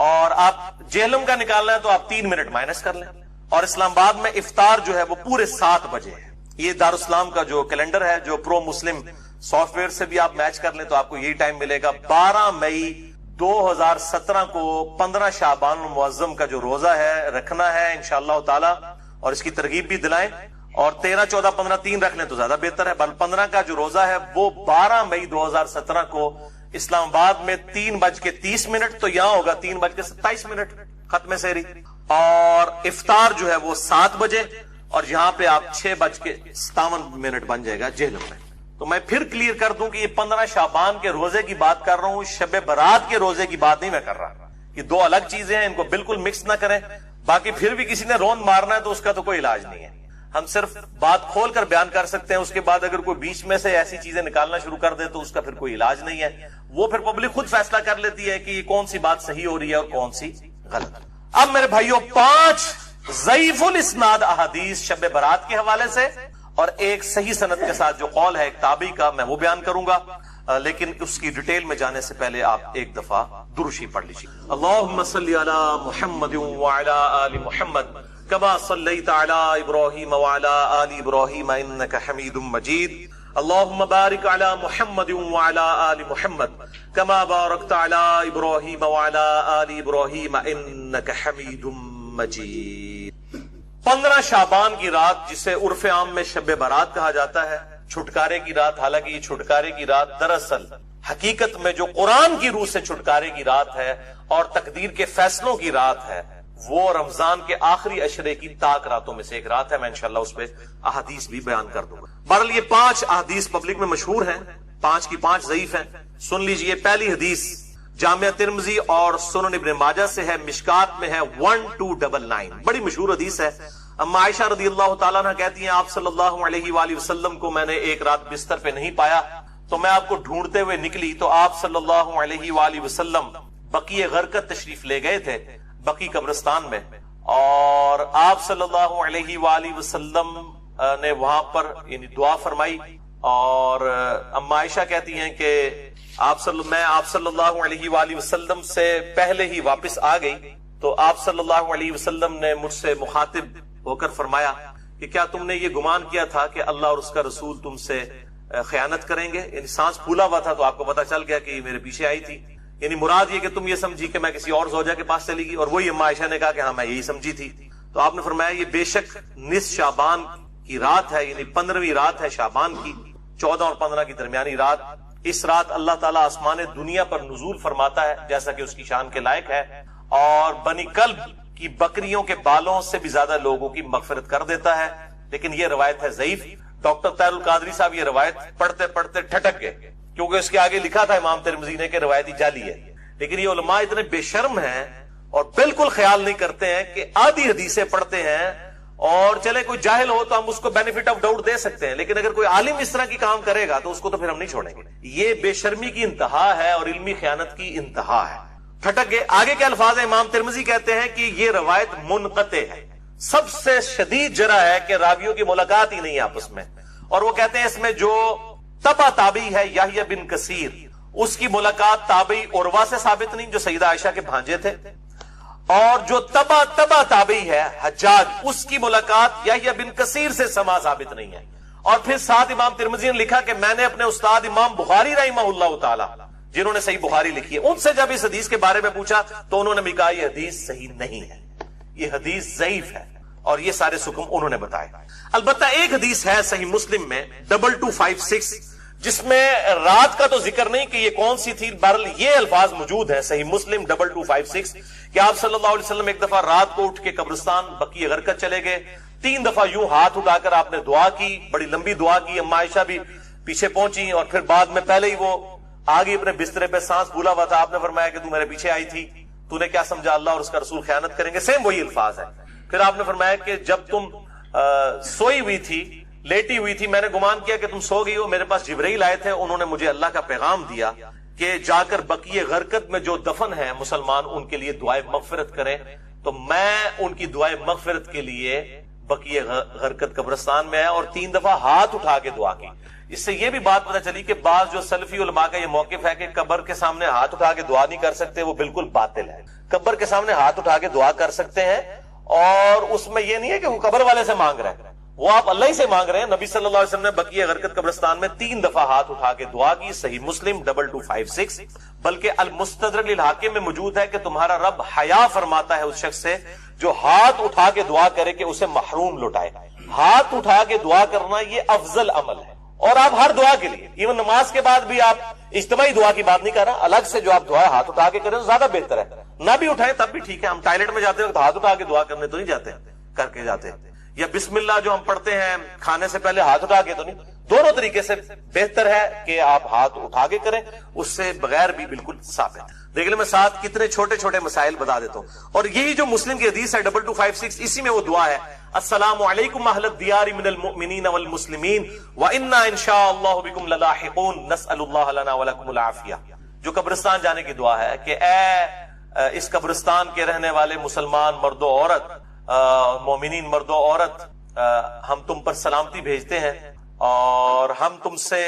اور آپ جہلم کا نکالنا ہے تو آپ 3 منٹ مائنس کر لیں، اور اسلام آباد میں افطار جو ہے وہ پورے 7 بجے ہے۔ یہ دارالاسلام کا جو کیلنڈر ہے، جو پرو مسلم سافٹ ویئر سے بھی آپ میچ کر لیں تو آپ کو یہی ٹائم ملے گا۔ 12 مئی 2017 کو 15 شعبان المعظم کا جو روزہ ہے رکھنا ہے انشاءاللہ تعالی، اور اس کی ترغیب بھی دلائیں، اور 13، 14، 15 3 رکھ لیں تو زیادہ بہتر ہے۔ بل 15 کا جو روزہ ہے وہ 12 مئی 2017 کو اسلام آباد میں 3:30 تو یہاں ہوگا 3:27 ختم سحری، اور افطار جو ہے وہ 7 بجے، اور یہاں پہ آپ 6:57 بن جائے گا جہلم میں۔ تو میں پھر کلیئر کر دوں کہ یہ 15 شعبان کے روزے کی بات کر رہا ہوں، شب برات کے روزے کی بات نہیں میں کر رہا۔ یہ دو الگ چیزیں ہیں، ان کو بالکل مکس نہ کریں۔ باقی پھر بھی کسی نے روند مارنا ہے تو اس کا تو کوئی علاج نہیں ہے، ہم صرف بات کھول کر بیان کر سکتے ہیں۔ اس کے بعد اگر کوئی بیچ میں سے ایسی چیزیں نکالنا شروع کر دے تو اس کا پھر کوئی علاج نہیں ہے، وہ پھر پبلک خود فیصلہ کر لیتی ہے کہ یہ کون سی بات صحیح ہو رہی ہے اور کون سی غلط۔ اب میرے بھائیوں 5 ضعیف الاسناد احادیث شب برات کے حوالے سے، اور ایک صحیح سند کے ساتھ جو قول ہے ایک تابعی کا، میں وہ بیان کروں گا، لیکن اس کی ڈیٹیل میں جانے سے پہلے آپ ایک دفعہ درود پڑھ لیجیے۔ اللہم صلی علی محمد وعلی آل محمد کما صلیت علی ابراہیم وعلی آل ابراہیم انک حمید مجید۔ اللہم بارک علی محمد وعلی آل محمد کما بارکت علی ابراہیم وعلی آل ابراہیم انک حمید مجید۔ 15 شعبان کی رات، جسے عرف عام میں شب برات کہا جاتا ہے، چھٹکارے کی رات، حالانکہ یہ چھٹکارے کی رات دراصل حقیقت میں جو قرآن کی روح سے چھٹکارے کی رات ہے اور تقدیر کے فیصلوں کی رات ہے، وہ رمضان کے آخری عشرے کی تاک راتوں میں سے ایک رات ہے۔ میں انشاءاللہ اس پہ احادیث بھی بیان کر دوں گا۔ بہرحال یہ 5 احادیث پبلک میں مشہور ہیں، 5 کی 5 ضعیف ہیں۔ سن لیجئے، پہلی حدیث جامعہ ترمذی اور سنن ابن ماجہ سے ہے، مشکات میں ہے 1299، بڑی مشہور حدیث ہے۔ اما عائشہ رضی اللہ تعالیٰ عنہ کہتی ہیں آپ صلی اللہ علیہ وآلہ وسلم کو میں نے ایک رات بستر پہ نہیں پایا تو میں آپ کو ڈھونڈتے ہوئے نکلی، تو آپ صلی اللہ علیہ وآلہ وسلم بقیع غرقد تشریف لے گئے تھے، بقیع قبرستان میں، اور آپ صلی اللہ علیہ وآلہ وسلم نے وہاں پر یعنی دعا فرمائی، اور اما عائشہ کہتی ہیں کہ میں آپ صلی اللہ علیہ وآلہ وسلم سے پہلے ہی واپس آ گئی، تو آپ صلی اللہ علیہ وسلم نے مجھ سے مخاطب ہو کر فرمایا کہ کیا تم نے یہ گمان کیا تھا کہ اللہ اور اس کا رسول تم سے خیانت کریں گے؟ یعنی سانس پھولا ہوا تھا تو آپ کو پتا چل گیا کہ یہ میرے پیچھے آئی تھی، یعنی مراد یہ کہ تم یہ سمجھی کہ میں کسی اور زوجہ کے پاس چلی گئی، اور وہی اما عائشہ نے کہا کہ ہاں میں یہی سمجھی تھی۔ تو آپ نے فرمایا یہ بے شک نصف شعبان کی رات ہے، یعنی 15ویں رات ہے شعبان کی، 14 اور 15 کی درمیانی رات۔ اس رات اللہ تعالیٰ آسمان دنیا پر نزول فرماتا ہے جیسا کہ اس کی شان کے لائق ہے، اور بنی کلب کی بکریوں کے بالوں سے بھی زیادہ لوگوں کی مغفرت کر دیتا ہے، لیکن یہ روایت ہے ضعیف۔ ڈاکٹر طاہر القادری صاحب یہ روایت پڑھتے پڑھتے ٹھٹک گئے، کیونکہ اس کے آگے لکھا تھا امام ترمذی نے کہ روایتی جعلی ہے، لیکن یہ علماء اتنے بے شرم ہیں اور بالکل خیال نہیں کرتے ہیں کہ آدھی حدیثیں پڑھتے ہیں، اور چلے کوئی جاہل ہو تو ہم اس کو بینیفٹ آف ڈاؤٹ دے سکتے ہیں، لیکن اگر کوئی عالم اس طرح کی کام کرے گا تو اس کو تو پھر ہم نہیں چھوڑیں گے۔ یہ بے شرمی کی انتہا ہے اور علمی خیانت کی انتہا ہے۔ پھٹک گئے۔ آگے کے الفاظ ہیں، امام ترمذی کہتے ہیں کہ یہ روایت منقطع ہے، سب سے شدید جرح ہے کہ راویوں کی ملاقات ہی نہیں ہے آپس میں، اور وہ کہتے ہیں اس میں جو تبع تابعی ہے یحییٰ بن کثیر، اس کی ملاقات تابعی عروہ سے ثابت نہیں جو سیدہ عائشہ کے بھانجے تھے، اور جو تبع تابعی ہے حجاج، اس کی ملاقات یحییٰ بن کثیر سے سما ثابت نہیں ہے۔ اور پھر ساتھ امام ترمذی نے لکھا کہ میں نے اپنے استاد امام بخاری رحمہ اللہ تعالی، جنہوں نے صحیح بخاری لکھی ہے، ان سے جب اس حدیث کے بارے میں پوچھا تو انہوں نے بھی کہا یہ حدیث صحیح نہیں ہے، یہ حدیث ضعیف ہے، اور یہ سارے حکم انہوں نے بتائے۔ البتہ ایک حدیث ہے صحیح مسلم میں 2256، جس میں رات کا تو ذکر نہیں کہ یہ کون سی تھی، بہرحال یہ الفاظ موجود ہیں صحیح مسلم 2256 کہ آپ صلی اللہ علیہ وسلم ایک دفعہ رات کو اٹھ کے قبرستان بقیع غرقد چلے گئے، 3 دفعہ یوں ہاتھ اٹھا کر آپ نے دعا کی، بڑی لمبی دعا کی، اما عائشہ بھی پیچھے پہنچی، اور پھر بعد میں پہلے ہی وہ آگے اپنے بسترے پہ سانس بھولا ہوا تھا، آپ نے فرمایا کہ تو میرے پیچھے آئی تھی، تو نے کیا سمجھا اللہ اور اس کا رسول خیانت کریں گے، سیم وہی الفاظ ہے۔ پھر آپ نے فرمایا کہ جب تم سوئی ہوئی تھی، لیٹی ہوئی تھی، میں نے گمان کیا کہ تم سو گئی ہو، میرے پاس جبرائیل آئے تھے، انہوں نے مجھے اللہ کا پیغام دیا کہ جا کر بقیع غرقد میں جو دفن ہیں مسلمان ان کے لیے دعائے مغفرت کریں، تو میں ان کی دعائیں مغفرت کے لیے بقیہ غرقد قبرستان میں آیا اور 3 دفعہ ہاتھ اٹھا کے دعا کی. اس سے یہ بھی بات پتہ چلی کہ بعض جو سلفی علماء کا یہ موقف ہے کہ قبر کے سامنے ہاتھ اٹھا کے دعا نہیں کر سکتے، وہ بالکل باطل ہے. قبر کے سامنے ہاتھ اٹھا کے دعا کر سکتے ہیں، اور اس میں یہ نہیں ہے کہ وہ قبر والے سے مانگ رہے ہیں، وہ آپ اللہ ہی سے مانگ رہے ہیں. نبی صلی اللہ علیہ وسلم نے بقیہ غرقد قبرستان میں 3 دفعہ ہاتھ اٹھا کے دعا کی. صحیح مسلم 2256. بلکہ المستدرک للحاکم میں موجود ہے کہ تمہارا رب حیا فرماتا ہے اس شخص سے جو ہاتھ اٹھا کے دعا کرے کہ اسے محروم لٹائے. ہاتھ اٹھا کے دعا کرنا یہ افضل عمل ہے، اور آپ ہر دعا کے لیے، ایون نماز کے بعد بھی آپ اجتماعی دعا کی بات نہیں کر رہا، الگ سے جو آپ دعا ہاتھ اٹھا کے کریں تو زیادہ بہتر ہے. نہ بھی اٹھائیں تب بھی ٹھیک ہے. ہم ٹوائلٹ میں جاتے ہیں تو ہاتھ اٹھا کے دعا کرنے تو نہیں جاتے، کر کے جاتے ہیں. یا بسم اللہ جو ہم پڑھتے ہیں کھانے سے پہلے ہاتھ اٹھا کے تو نہیں. دونوں طریقے سے بہتر ہے کہ آپ ہاتھ اٹھا کے کریں، اس سے بغیر بھی بالکل ثابت ہے. دیکھ لیں میں ساتھ کتنے چھوٹے چھوٹے مسائل بتا دیتا ہوں. اور یہی جو مسلم کی حدیث ہے 2256، اسی میں وہ دعا ہے السلام علیکم اہل الدیار من المؤمنین والمسلمین وانا انشاء اللہ بکم للاحقون نسأل اللہ لنا ولکم العافیہ. جو قبرستان جانے کی دعا ہے کہ اے اس قبرستان کے رہنے والے مسلمان مرد و عورت، مومنین مرد و عورت، ہم تم پر سلامتی بھیجتے ہیں اور ہم تم سے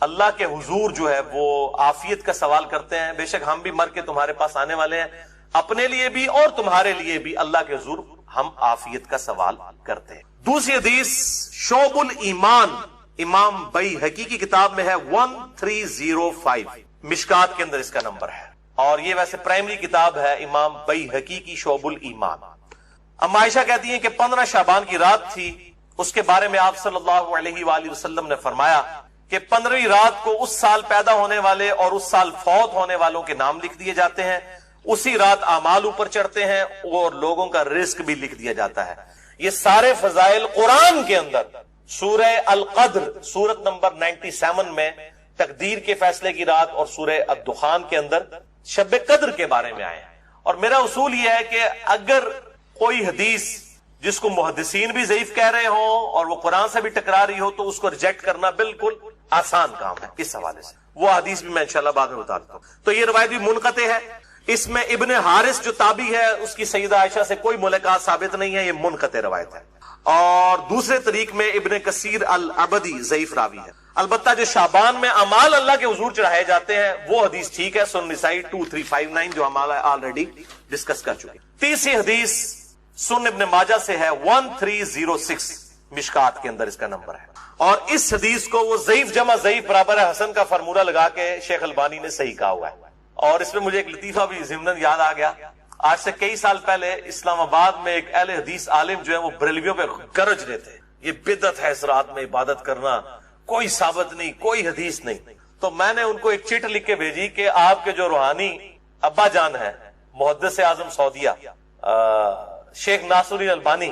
اللہ کے حضور جو ہے وہ عافیت کا سوال کرتے ہیں. بے شک ہم بھی مر کے تمہارے پاس آنے والے ہیں، اپنے لیے بھی اور تمہارے لیے بھی اللہ کے حضور ہم عافیت کا سوال کرتے ہیں. دوسری حدیث شعب الایمان، امام بیہقی کی کتاب میں ہے 1305، مشکات کے اندر اس کا نمبر ہے، اور یہ ویسے پرائمری کتاب ہے امام بیہقی کی شعب الایمان. ام عائشہ کہتی ہیں کہ 15 شعبان کی رات تھی. اس کے بارے میں آپ صلی اللہ علیہ وآلہ وسلم نے فرمایا کہ 15ویں رات کو اس سال پیدا ہونے والے اور اس سال فوت ہونے والوں کے نام لکھ دیے جاتے ہیں. اسی رات اعمال اوپر چڑھتے ہیں اور لوگوں کا رزق بھی لکھ دیا جاتا ہے. یہ سارے فضائل قرآن کے اندر سورہ القدر سورت نمبر 97 میں تقدیر کے فیصلے کی رات اور سورہ الدخان کے اندر شب قدر کے بارے میں آئے ہیں. اور میرا اصول یہ ہے کہ اگر کوئی حدیث جس کو محدثین بھی ضعیف کہہ رہے ہوں اور وہ قرآن سے بھی ٹکرا رہی ہو تو اس کو ریجیکٹ کرنا بالکل آسان کام ہے. اس حوالے سے وہ حدیث بھی میں انشاءاللہ بعد میں بتا دیتا ہوں. تو یہ روایت بھی منقطع ہے. اس میں ابن حارث جو تابعی ہے اس کی سیدہ عائشہ سے کوئی ملاقات ثابت نہیں ہے، یہ منقطع روایت ہے. اور دوسرے طریق میں ابن کثیر العبدی ضعیف راوی ہے. البتہ جو شعبان میں اعمال اللہ کے حضور چڑھائے جاتے ہیں وہ حدیث ٹھیک ہے، سنن نسائی 2359 جو ہمارا آلریڈی ڈسکس کر چکے. تیسری حدیث سنن ابن ماجہ سے ہے 1306، مشکات کے اندر اس کا نمبر ہے. اور اس حدیث کو وہ ضعیف جمع ضعیف برابر ہے حسن کا فارمولہ لگا کے شیخ البانی نے صحیح کہا ہوا ہے. اور اس میں مجھے ایک لطیفہ بھی ضمناً یاد آ گیا. آج سے کئی سال پہلے اسلام آباد میں ایک اہل حدیث عالم جو ہے وہ بریلویوں پہ گرج رہے تھے یہ بدعت ہے اس رات میں عبادت کرنا، کوئی ثابت نہیں، کوئی حدیث نہیں. تو میں نے ان کو ایک چٹ لکھ کے بھیجی کہ آپ کے جو روحانی ابا جان ہے محدث اعظم سعودیہ شیخ ناصر الدین البانی،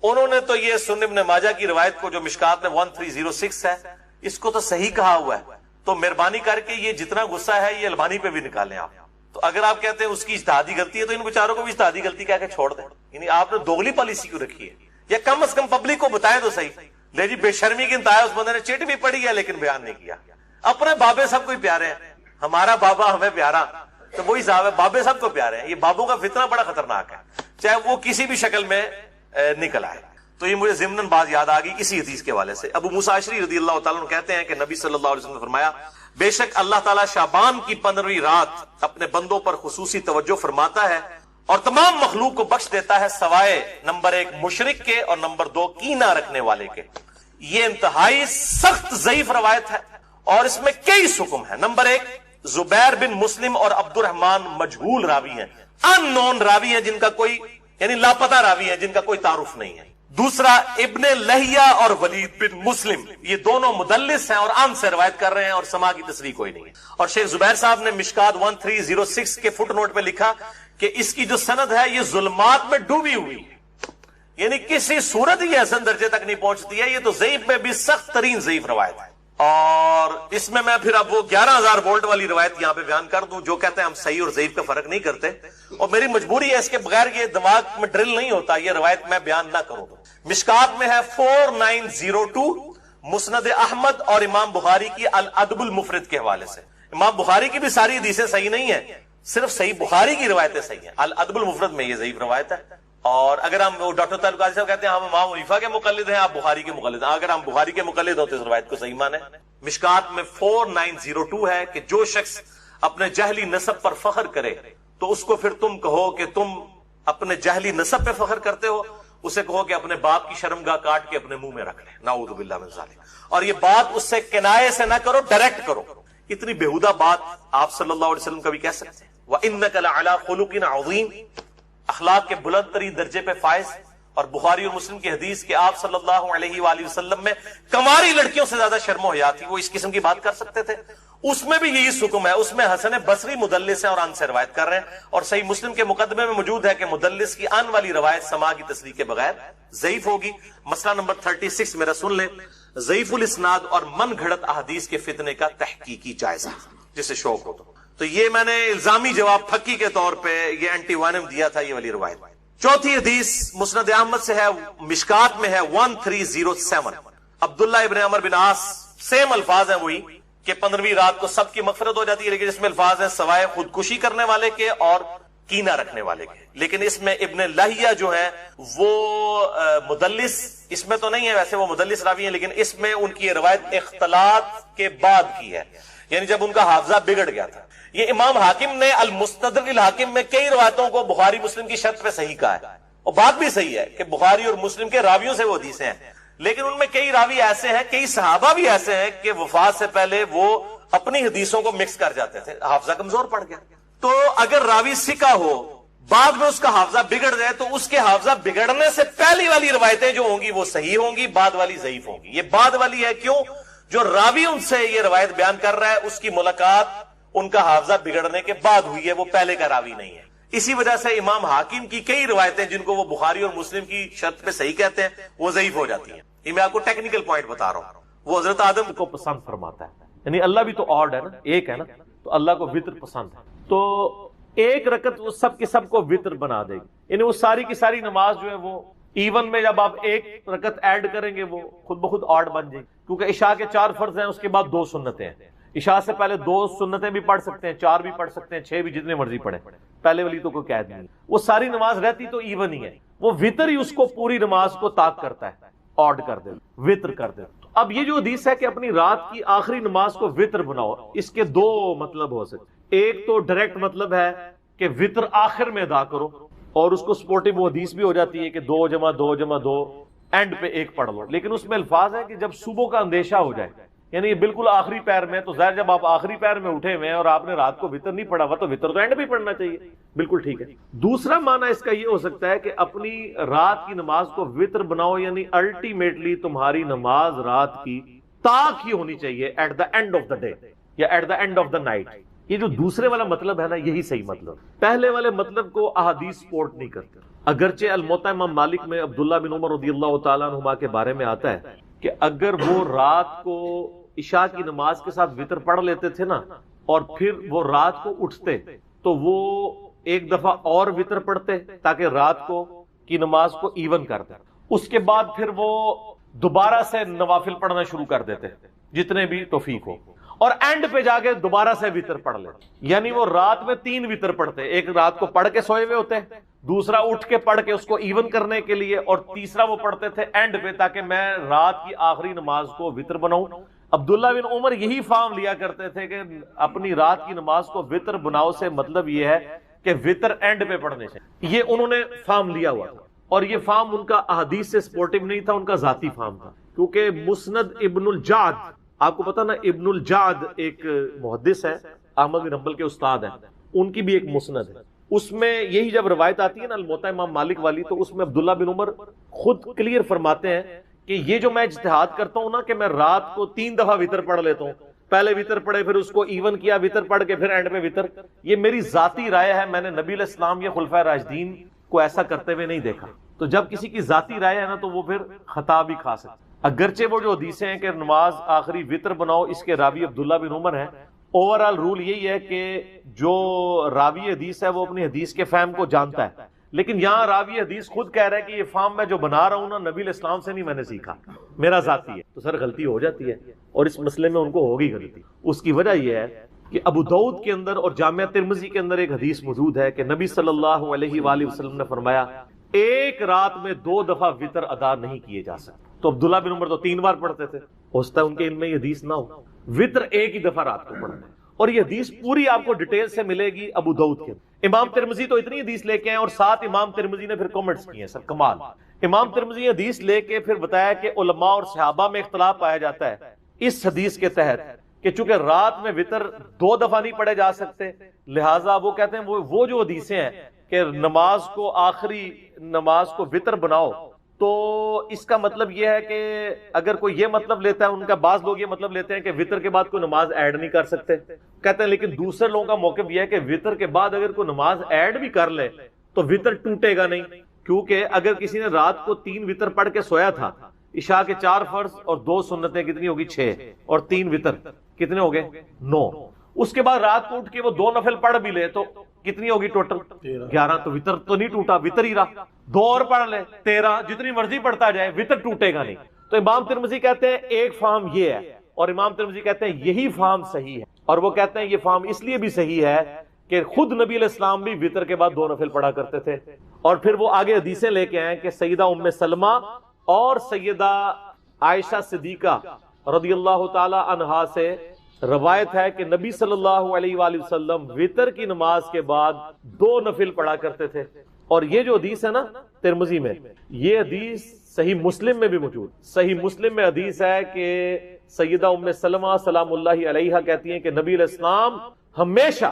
انہوں نے تو یہ سنن ابن ماجہ کی روایت کو جو مشکات میں 1306 ہے اس کو تو صحیح کہا ہوا ہے. تو مہربانی کر کے یہ جتنا غصہ ہے یہ البانی پہ بھی نکالیں آپ. تو اگر آپ کہتے ہیں اس کی اجتہادی غلطی ہے تو ان بیچاروں کو بھی اجتہادی غلطی کہہ کے چھوڑ دیں. یعنی آپ نے دوغلی پالیسی کیوں رکھی ہے؟ یا کم از کم پبلک کو بتائیں تو صحیح. لے جی بے شرمی کی انتہا، اس بندے نے چٹ بھی پڑھی ہے لیکن بیان نہیں کیا. اپنے بابے سب کو ہی پیارے ہیں، ہمارا بابا ہمیں پیارا تو وہی صاحب ہے، بابے سب کو پیارے ہیں. یہ بابوں کا فتنہ بڑا خطرناک ہے چاہے وہ کسی بھی شکل میں نکل آئے. تو یہ مجھے ضمناً بات یاد آ گئی اسی حدیث کے حوالے سے. ابو موسیٰ اشعری رضی اللہ تعالیٰ عنہ کہتے ہیں کہ نبی صلی اللہ علیہ وسلم نے فرمایا بے شک اللہ تعالیٰ شعبان کی 15ویں رات اپنے بندوں پر خصوصی توجہ فرماتا ہے اور تمام مخلوق کو بخش دیتا ہے سوائے نمبر 1 مشرک کے اور نمبر 2 کینہ رکھنے والے کے. یہ انتہائی سخت ضعیف روایت ہے اور اس میں کئی حکم ہے. نمبر 1 زبیر بن مسلم اور عبد الرحمن مجہول راوی ہیں، ان نون راوی ہیں جن کا کوئی یعنی لاپتہ راوی ہیں جن کا کوئی تعارف نہیں ہے. دوسرا ابن لہیہ اور ولید بن مسلم، یہ دونوں مدلس ہیں اور عام سے روایت کر رہے ہیں اور سما کی تصریح کوئی نہیں ہے. اور شیخ زبیر صاحب نے مشکات 1306 کے فٹ نوٹ پہ لکھا کہ اس کی جو سند ہے یہ ظلمات میں ڈوبی ہوئی ہے، یعنی کسی صورت ہی حسن درجے تک نہیں پہنچتی ہے. یہ تو ضعیف میں بھی سخت ترین ضعیف روایت ہے. اور اس میں پھر اب وہ 11,000 وولٹ والی روایت یہاں پہ بیان کر دوں جو کہتے ہیں ہم صحیح اور ضعیف کا فرق نہیں کرتے، اور میری مجبوری ہے اس کے بغیر یہ دماغ میں ڈرل نہیں ہوتا یہ روایت میں بیان نہ کروں. مشکات میں ہے 4902 مسند احمد اور امام بخاری کی الادب المفرد کے حوالے سے. امام بخاری کی بھی ساری حدیثیں صحیح نہیں ہیں، صرف صحیح بخاری کی روایتیں صحیح ہیں، الادب المفرد میں یہ ضعیف روایت ہے. اور اگر ہم وہ ڈاکٹر طارق قاضی صاحب کہتے ہیں ہم امام حنیفہ کے مقلد ہیں، آپ بخاری کے مقلد ہیں، اگر ہم بخاری کے مقلد ہوں تو اس روایت کو صحیح مانیں. مشکات میں 4902 ہے کہ جو شخص اپنے جہلی نسب پر فخر کرے تو اس کو پھر تم کہو کہ تم اپنے جہلی نسب پہ فخر کرتے ہو، اسے کہو کہ اپنے باپ کی شرمگاہ کاٹ کے اپنے منہ میں رکھ لے، نعوذ باللہ من ذالک. اور یہ بات اس سے کنایے سے نہ کرو، ڈائریکٹ کرو. اتنی بےہودہ بات آپ صلی اللہ علیہ وسلم کبھی کہہ سکتے ہیں؟ وَإِنَّكَ لَعَلَىٰ خُلُقٍ عَظِيمٍ، اخلاق کے بلند ترین درجے پہ فائز. اور بخاری اور مسلم کی حدیث کہ آپ صلی اللہ علیہ وآلہ وسلم میں کماری لڑکیوں سے زیادہ شرم و حیا تھی، وہ اس قسم کی بات کر سکتے تھے؟ اس میں بھی یہی حکم ہے. اس میں حسن بصری مدلس ہے اور ان سے روایت کر رہے ہیں، اور صحیح مسلم کے مقدمے میں موجود ہے کہ مدلس کی ان والی روایت سما کی تصریح کے بغیر ضعیف ہوگی. مسئلہ نمبر 36 میرا سن لیں، ضعیف الاسناد اور من گھڑت احادیث کے فتنے کا تحقیقی جائزہ، جسے شوق ہو تو یہ میں نے الزامی جواب پھکی کے طور پہ یہ اینٹی وانم دیا تھا، یہ والی روایت. چوتھی حدیث مسند احمد سے ہے، مشکات میں ہے 1307، عبداللہ ابن عمر بن عاص، سیم الفاظ ہیں وہی کہ 15ویں رات کو سب کی مغفرت ہو جاتی ہے، لیکن اس میں الفاظ ہیں سوائے خودکشی کرنے والے کے اور کینہ رکھنے والے کے. لیکن اس میں ابن لہیہ جو ہے وہ مدلس، اس میں تو نہیں ہے، ویسے وہ مدلس راوی ہیں، لیکن اس میں ان کی روایت اختلاط کے بعد کی ہے، یعنی جب ان کا حافظہ بگڑ گیا تھا. یہ امام حاکم نے المستدرک الحاکم میں کئی روایتوں کو بخاری مسلم کی شرط پہ صحیح کہا ہے، اور بات بھی صحیح ہے کہ بخاری اور مسلم کے راویوں سے وہ حدیثیں ہیں، لیکن ان میں کئی راوی ایسے ہیں، کئی صحابہ بھی ایسے ہیں کہ وفات سے پہلے وہ اپنی حدیثوں کو مکس کر جاتے تھے، حافظہ کمزور پڑ گیا. تو اگر راوی ثقہ ہو، بعد میں اس کا حافظہ بگڑ جائے، تو اس کے حافظہ بگڑنے سے پہلی والی روایتیں جو ہوں گی وہ صحیح ہوں گی، بعد والی ضعیف ہوں گی. یہ بعد والی ہے کیوں؟ جو راوی ان سے یہ روایت بیان کر رہا ہے اس کی ملاقات ان کا حافظہ بگڑنے کے بعد ہوئی ہے، وہ پہلے کا راوی نہیں ہے. اسی وجہ سے امام حاکم کی کئی روایتیں جن کو وہ بخاری اور مسلم کی شرط پہ صحیح کہتے ہیں وہ ضعیف ہو جاتی ہیں. یہ میں آپ کو ٹیکنیکل پوائنٹ بتا رہا ہوں. وہ حضرت آدم کو پسند فرماتا ہے، یعنی اللہ بھی تو آڈ ہے نا، ایک ہے نا، تو اللہ کو وطر پسند ہے، تو ایک رکعت وہ سب کے سب کو وطر بنا دے گی. یعنی وہ ساری کی ساری نماز جو ہے وہ ایون میں جب آپ ایک رکعت ایڈ کریں گے وہ خود بخود آڈ بن جائے گی، کیونکہ عشاء کے 4 فرض ہیں، اس کے بعد 2 سنتیں ہیں. عشاء سے پہلے 2 سنتیں بھی پڑھ سکتے ہیں، 4 بھی پڑھ سکتے ہیں، 6 بھی، جتنے مرضی پڑھیں، پہلے والی تو کوئی قید نہیں. وہ ساری نماز رہتی تو ایون ہی ہے، وہ وطر ہی اس کو پوری نماز کو طاق کرتا ہے، آڈ کر دے، وطر کر دے. اب یہ جو حدیث ہے کہ اپنی رات کی آخری نماز کو وطر بناؤ، اس کے 2 مطلب ہو سکتے. ایک تو ڈائریکٹ مطلب ہے کہ وطر آخر میں ادا کرو، اور اس کو سپورٹنگ وہ حدیث بھی ہو جاتی ہے کہ 2 جمع 2 جمع 2 اینڈ پہ 1 پڑھ لو. لیکن اس میں الفاظ ہے کہ جب صبح کا اندیشہ ہو جائے، یعنی یہ بالکل آخری پیر میں، تو ظاہر جب آپ آخری پیر میں اٹھے ہوئے ہیں اور آپ نے رات کو وطر نہیں پڑھا ہوا تو وطر تو اینڈ بھی پڑھنا چاہیے، بالکل ٹھیک ہے. دوسرا معنی اس کا یہ ہو سکتا ہے کہ اپنی رات کی نماز کو وطر بناؤ، یعنی الٹیمیٹلی تمہاری نماز رات کی طاق ہی ہونی چاہیے at the end of the day یا at the end of the night. یہ جو دوسرے والا مطلب ہے نا، یہی صحیح مطلب. پہلے والے مطلب کو احادیث سپورٹ نہیں کرتے. اگرچہ الموطا امام مالک میں عبداللہ بن عمر رضی اللہ تعالیٰ عنہما کے بارے میں آتا ہے کہ اگر وہ رات کو عشاء کی نماز کے ساتھ وطر پڑھ لیتے تھے نا، اور پھر وہ رات کو اٹھتے تو وہ ایک دفعہ اور وطر پڑھتے تاکہ رات کو کی نماز کو ایون کر دیں. اس کے بعد پھر وہ دوبارہ سے نوافل پڑھنا شروع کر دیتے جتنے بھی توفیق ہو، اور اینڈ پہ جا کے دوبارہ سے وطر پڑھ لیتے. یعنی وہ رات میں 3 وطر پڑھتے، ایک رات کو پڑھ کے سوئے ہوئے ہوتے، دوسرا اٹھ کے پڑھ کے اس کو ایون کرنے کے لیے، اور تیسرا وہ پڑھتے تھے اینڈ پہ تاکہ میں رات کی آخری نماز کو وطر بناؤں. عبداللہ بن عمر یہی فارم لیا کرتے تھے کہ اپنی رات کی نماز کو وطر بناؤ سے مطلب یہ ہے کہ وطر اینڈ پہ پڑھنے سے. یہ انہوں نے فارم لیا ہوا تھا، اور یہ فارم ان کا احادیث سے سپورٹیو نہیں تھا، ان کا ذاتی فارم تھا. کیونکہ مسند ابن الجعد، آپ کو پتا نا ابن الجعد ایک محدث ہے، احمد بن حنبل کے استاد ہیں، ان کی بھی ایک مسند ہے. اس میں یہی جب روایت آتی ہے نا الموطا امام مالک والی، تو اس میں عبداللہ بن عمر خود کلیئر فرماتے ہیں کہ یہ جو میں اجتہاد کرتا ہوں نا کہ میں رات کو 3 دفعہ وطر پڑھ لیتا ہوں، پہلے وطر پڑھے پھر اس کو ایون کیا، وطر پڑھ کے پھر اینڈ میں وطر، یہ میری ذاتی رائے ہے. میں نے نبی علیہ السلام یا خلفائے راشدین کو ایسا کرتے ہوئے نہیں دیکھا. تو جب کسی کی ذاتی رائے ہے نا تو وہ پھر خطا بھی کھا سکتا. اگرچہ وہ جو حدیثیں ہیں کہ نماز آخری وطر بناؤ، اس کے راوی عبداللہ بن عمر ہیں، اوورآل رول یہی ہے کہ جو راوی حدیث ہے وہ اپنی حدیث کے فہم کو جانتا ہے. لیکن یہاں راوی حدیث خود کہہ رہا ہے کہ یہ فہم میں جو بنا رہا ہوں نا نبی علیہ السلام سے نہیں میں نے سیکھا، میرا ذاتی ہے. تو سر غلطی ہو جاتی ہے، اور اس مسئلے میں ان کو ہوگی غلطی. اس کی وجہ یہ ہے کہ ابو داؤد کے اندر اور جامعہ ترمذی کے اندر ایک حدیث موجود ہے کہ نبی صلی اللہ علیہ وآلہ وسلم نے فرمایا ایک رات میں 2 دفعہ وطر ادا نہیں کیے جا سکتے. تو عبداللہ بن عمر تو 3 بار پڑھتے تھے، ہو سکتا ہے ان کے علم میں یہ حدیث نہ ہو. وطر ایک ہی دفعہ رات کو پڑھنا ہے، اور یہ حدیث پوری آپ کو ڈیٹیل سے ملے گی ابو داؤد کے. امام ترمذی تو اتنی حدیث لے کے ہیں، اور ساتھ امام ترمذی نے پھر کمنٹس کیے ہیں. سر کمال، امام ترمذی حدیث لے کے پھر بتایا کہ علماء اور صحابہ میں اختلاف پایا جاتا ہے اس حدیث کے تحت کہ چونکہ رات میں وطر 2 دفعہ نہیں پڑھے جا سکتے، لہٰذا وہ کہتے ہیں وہ جو حدیثیں ہیں کہ نماز کو آخری نماز کو وطر بناؤ، تو اس کا مطلب یہ ہے کہ اگر کوئی یہ مطلب لیتا ہے، ان کا بعض لوگ یہ مطلب لیتے ہیں کہ وطر کے بعد کوئی نماز ایڈ نہیں کر سکتے. کہتے ہیں لیکن دوسرے لوگوں کا موقف یہ ہے کہ وطر کے بعد اگر کوئی نماز ایڈ بھی کر لے تو وطر ٹوٹے گا نہیں، کیونکہ اگر کسی نے رات کو 3 وطر پڑھ کے سویا تھا، عشاء کے 4 فرض اور 2 سنتیں کتنی ہوگی 6 اور 3 وطر کتنے ہو گئے 9. اس کے بعد رات کو اٹھ کے وہ 2 نفل پڑھ بھی لے تو کتنی ہوگی ٹوٹل 11. تو وطر تو نہیں ٹوٹا، وطر ہی رہا. 2 اور پڑھ لے 13، جتنی مرضی پڑھتا جائے وطر ٹوٹے گا نہیں. تو امام ترمذی کہتے ہیں ایک فہم یہ ہے، اور امام ترمذی کہتے ہیں یہی فہم صحیح ہے. اور وہ کہتے ہیں یہ فہم اس لیے بھی صحیح ہے کہ خود نبی علیہ السلام بھی وطر کے بعد 2 نفل پڑھا کرتے تھے. اور پھر وہ آگے حدیثیں لے کے آئے کہ سیدہ ام سلمہ اور سیدہ عائشہ صدیقہ رضی اللہ تعالی عنہا سے روایت ہے کہ نبی صلی اللہ علیہ وآلہ وسلم وطر کی نماز کے بعد 2 نفل پڑھا کرتے تھے. اور یہ جو حدیث ہے نا ترمذی میں، یہ حدیث صحیح مسلم میں بھی موجود. صحیح مسلم میں حدیث ہے کہ سیدہ ام سلمہ سلام اللہ علیہا کہتی ہیں کہ نبی علیہ السلام ہمیشہ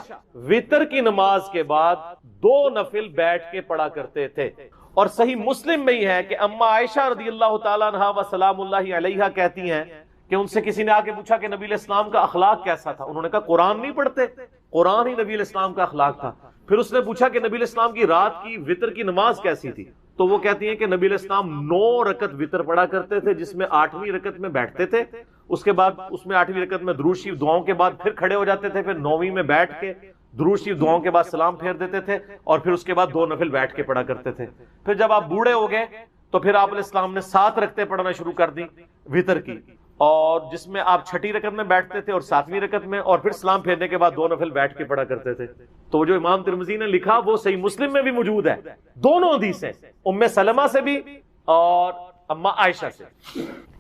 وطر کی نماز کے بعد 2 نفل بیٹھ کے پڑھا کرتے تھے. اور صحیح مسلم میں ہی ہے کہ اما عائشہ رضی اللہ تعالیٰ عنہا و سلام اللہ علیہا کہتی ہیں کہ ان سے کسی نے آ کے پوچھا کہ نبی علیہ السلام کا اخلاق کیسا تھا. انہوں نے کہا قرآن نہیں پڑھتے، قرآن ہی نبی علیہ السلام کا اخلاق تھا. پھر اس نے پوچھا کہ نبی علیہ السلام کی رات کی وطر کی نماز کیسی تھی، تو وہ کہتی ہیں کہ نبی علیہ السلام 9 رکعت وطر پڑھا کرتے تھے، جس میں 8ویں رکعت میں بیٹھتے تھے. اس کے بعد اس میں 8ویں رکعت میں درود شریف دعاؤں کے بعد پھر کھڑے ہو جاتے تھے، پھر 9ویں میں بیٹھ کے درود شریف دعاؤں کے بعد سلام پھیر دیتے تھے، اور پھر اس کے بعد 2 نفل بیٹھ کے پڑھا کرتے تھے. پھر جب آپ بوڑھے ہو گئے تو پھر آپ علیہ السلام نے 7 رکعتیں پڑھنا شروع کر دی وطر کی، اور جس میں آپ 6ٹھی رکعت میں بیٹھتے تھے اور 7ویں رکعت میں، اور پھر سلام پھیرنے کے بعد 2 نفل بیٹھ کے پڑھا کرتے تھے. تو جو امام ترمذی نے لکھا وہ صحیح مسلم میں بھی موجود ہے، دونوں حدیثیں ام سلمہ سے بھی اور اما عائشہ سے،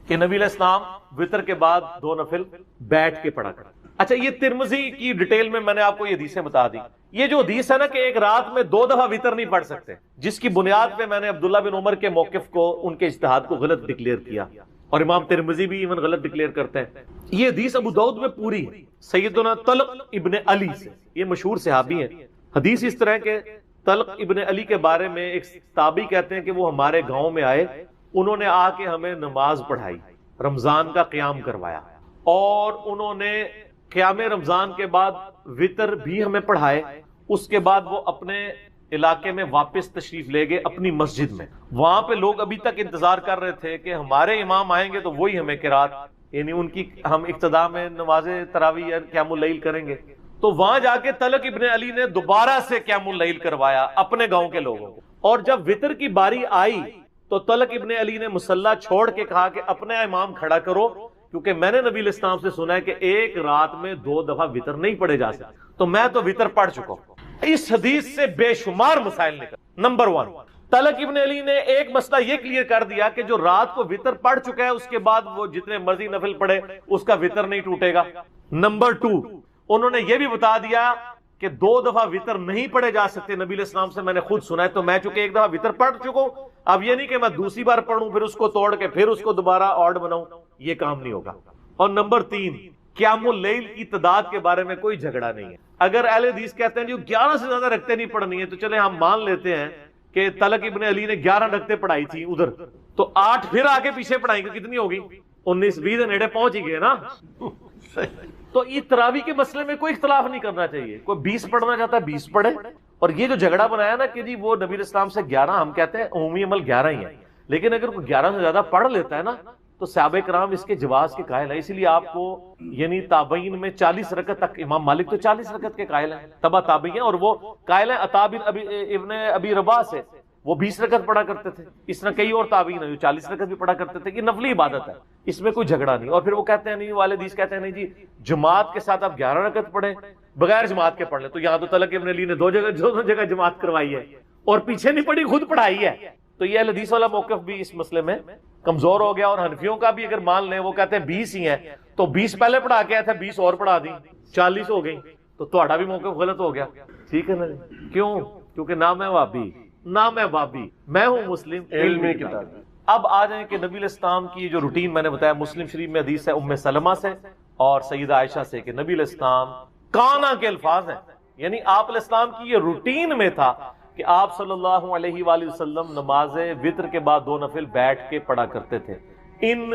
کہ نبی علیہ السلام وطر کے بعد 2 نفل بیٹھ کے پڑھا کرتے. اچھا، یہ ترمذی کی ڈیٹیل میں نے آپ کو یہ حدیثیں بتا دی. یہ جو حدیث ہے نا کہ ایک رات میں 2 دفعہ وطر نہیں پڑھ سکتے، جس کی بنیاد پہ میں نے عبداللہ بن عمر کے موقف کو، ان کے اجتہاد کو غلط ڈکلیئر کیا، اور امام ترمذی بھی ایون غلط ڈکلیئر کرتے ہیں. یہ حدیث ابو داؤد میں پوری ہے سیدنا طلق ابن علی سے. یہ مشہور صحابی ہیں. حدیث اس طرح کہ طلق ابن علی کے بارے میں ایک تابعی کہتے ہیں کہ وہ ہمارے گاؤں میں آئے، انہوں نے آ کے ہمیں نماز پڑھائی، رمضان کا قیام کروایا، اور انہوں نے قیام رمضان کے بعد وطر بھی ہمیں پڑھائے. اس کے بعد وہ اپنے علاقے میں واپس تشریف لے گئے اپنی مسجد میں. وہاں پہ لوگ ابھی تک انتظار کر رہے تھے کہ ہمارے امام آئیں گے تو وہی ہمیں قرات، یعنی ان کی ہم ابتدا میں نماز تراویح یا قیام اللیل کریں گے. تو وہاں جا کے طلق ابن علی نے دوبارہ سے قیام اللیل کروایا اپنے گاؤں کے لوگوں کو. اور جب وطر کی باری آئی تو طلق ابن علی نے مصلی چھوڑ کے کہا کہ اپنا امام کھڑا کرو، کیونکہ میں نے نبی علیہ السلام سے سنا ہے کہ ایک رات میں 2 دفعہ وطر نہیں پڑھے جا سکتے، تو میں تو وطر پڑھ چکا ہوں. اس حدیث سے بے شمار مسائل نکل. نمبر 1، طلق ابن علی نے ایک مسئلہ یہ کلیئر کر دیا کہ جو رات کو وطر پڑھ چکا ہے اس کے بعد وہ جتنے مرضی نفل پڑھے اس کا وطر نہیں ٹوٹے گا. نمبر 2، انہوں نے یہ بھی بتا دیا کہ 2 دفعہ وطر نہیں پڑھے جا سکتے. نبی علیہ السلام سے میں نے خود سنا ہے، تو میں چونکہ ایک دفعہ وطر پڑھ چکا ہوں، اب یہ نہیں کہ میں دوسری بار پڑھوں پھر اس کو توڑ کے پھر اس کو دوبارہ آڈ بناؤں، یہ کام نہیں ہوگا. اور نمبر 3، قیام اللیل کی تعداد کے بارے میں کوئی جھگڑا نہیں ہے. اگر اہل حدیث کہتے ہیں جو 11 سے زیادہ رکعتیں نہیں پڑھنی ہے، تو چلے ہم مان لیتے ہیں کہ طلق ابن علی نے 11 رکعتیں پڑھائی تھی ادھر، تو 8 پھر آگے پیچھے پڑھائیں گے، کتنی ہوگی 19-20 نیڑے پہنچ ہی گئے نا. تو اس تراویح کے مسئلے میں کوئی اختلاف نہیں کرنا چاہیے. کوئی 20 پڑھنا چاہتا ہے 20 پڑھے. اور یہ جو جھگڑا بنایا نا کہ جی وہ نبی علیہ السلام سے 11، ہم کہتے ہیں عمومی عمل 11 ہی ہے، لیکن اگر کوئی 11 سے زیادہ پڑھ لیتا ہے نا تو صحابہ کرام اس کے جواز کے قائل ہیں. اسی لیے آپ کو یعنی تابعین میں 40 رکعت تک، امام مالک تو 40 رکعت کے قائل ہیں، تبع تابعین ہیں، اور وہ قائل ہیں عطا بن ابن ابی رباح سے، وہ 20 رکعت پڑھا کرتے تھے. اس طرح کئی اور تابعین ہیں جو 40 رکعت بھی پڑھا کرتے تھے. یہ نفلی عبادت ہے، اس میں کوئی جھگڑا نہیں. اور پھر وہ کہتے ہیں نہیں، والے حدیث کہتے ہیں نہیں جی جماعت کے ساتھ آپ 11 رکعت پڑھیں، بغیر جماعت کے پڑھ لیں. تو یہاں تو طلق ابن علی نے دو جگہ جماعت کروائی ہے اور پیچھے نہیں پڑھی، خود پڑھائی ہے. تو یہ حدیث والا موقف بھی اس مسئلے میں کمزور ہو گیا. اور حنفیوں کا بھی اگر مان لیں، وہ کہتے ہیں 20 ہی ہیں، تو 20 پہلے پڑھا کے آئے تھے، 20 اور پڑھا دی، 40 ہو گئی. تو تہاڈا بھی موقف غلط ہو گیا. ٹھیک ہے نا؟ کیوں؟ کیونکہ نہ میں وہابی، نہ میں بابی، میں ہوں مسلم علمی کتاب. اب آ جائیں کہ نبی علیہ السلام کی جو روٹین میں نے بتایا، مسلم شریف میں حدیث ہے ام سلمہ سے اور سیدہ عائشہ سے کہ نبی علیہ السلام کانا کے الفاظ ہیں، یعنی آپ علیہ السلام کی یہ روٹین میں تھا کہ آپ صلی اللہ علیہ وآلہ وسلم نماز وتر کے بعد 2 نفل بیٹھ کے پڑھا کرتے تھے. ان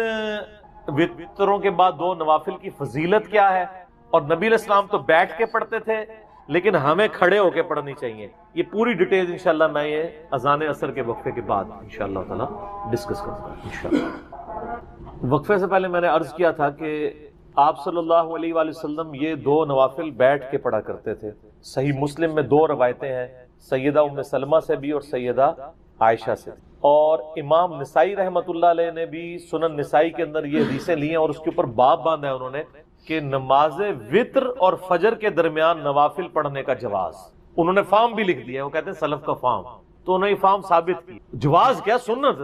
وتروں کے بعد 2 نوافل کی فضیلت کیا ہے؟ اور نبی علیہ السلام تو بیٹھ کے پڑھتے تھے، لیکن ہمیں کھڑے ہو کے پڑھنی چاہیے. یہ پوری ڈیٹیل انشاءاللہ میں یہ اذان عصر کے وقفے کے بعد انشاءاللہ تعالی ڈسکس کروں گا انشاءاللہ. وقفے سے پہلے میں نے عرض کیا تھا کہ آپ صلی اللہ علیہ وآلہ وسلم یہ 2 نوافل بیٹھ کے پڑھا کرتے تھے. صحیح مسلم میں 2 روایتیں ہیں، سیدہ ام سلمہ سے بھی اور سیدہ عائشہ سے. اور امام نسائی رحمۃ اللہ علیہ نے بھی سنن نسائی کے اندر یہ حدیثیں لی ہیں اور اس کے اوپر باب باندھا ہے انہوں نے کہ نماز وتر اور فجر کے درمیان نوافل پڑھنے کا جواز. انہوں نے فارم بھی لکھ دیا ہے، وہ کہتے ہیں سلف کا فارم. تو انہوں نے یہ فارم ثابت کی، جواز کیا سنت،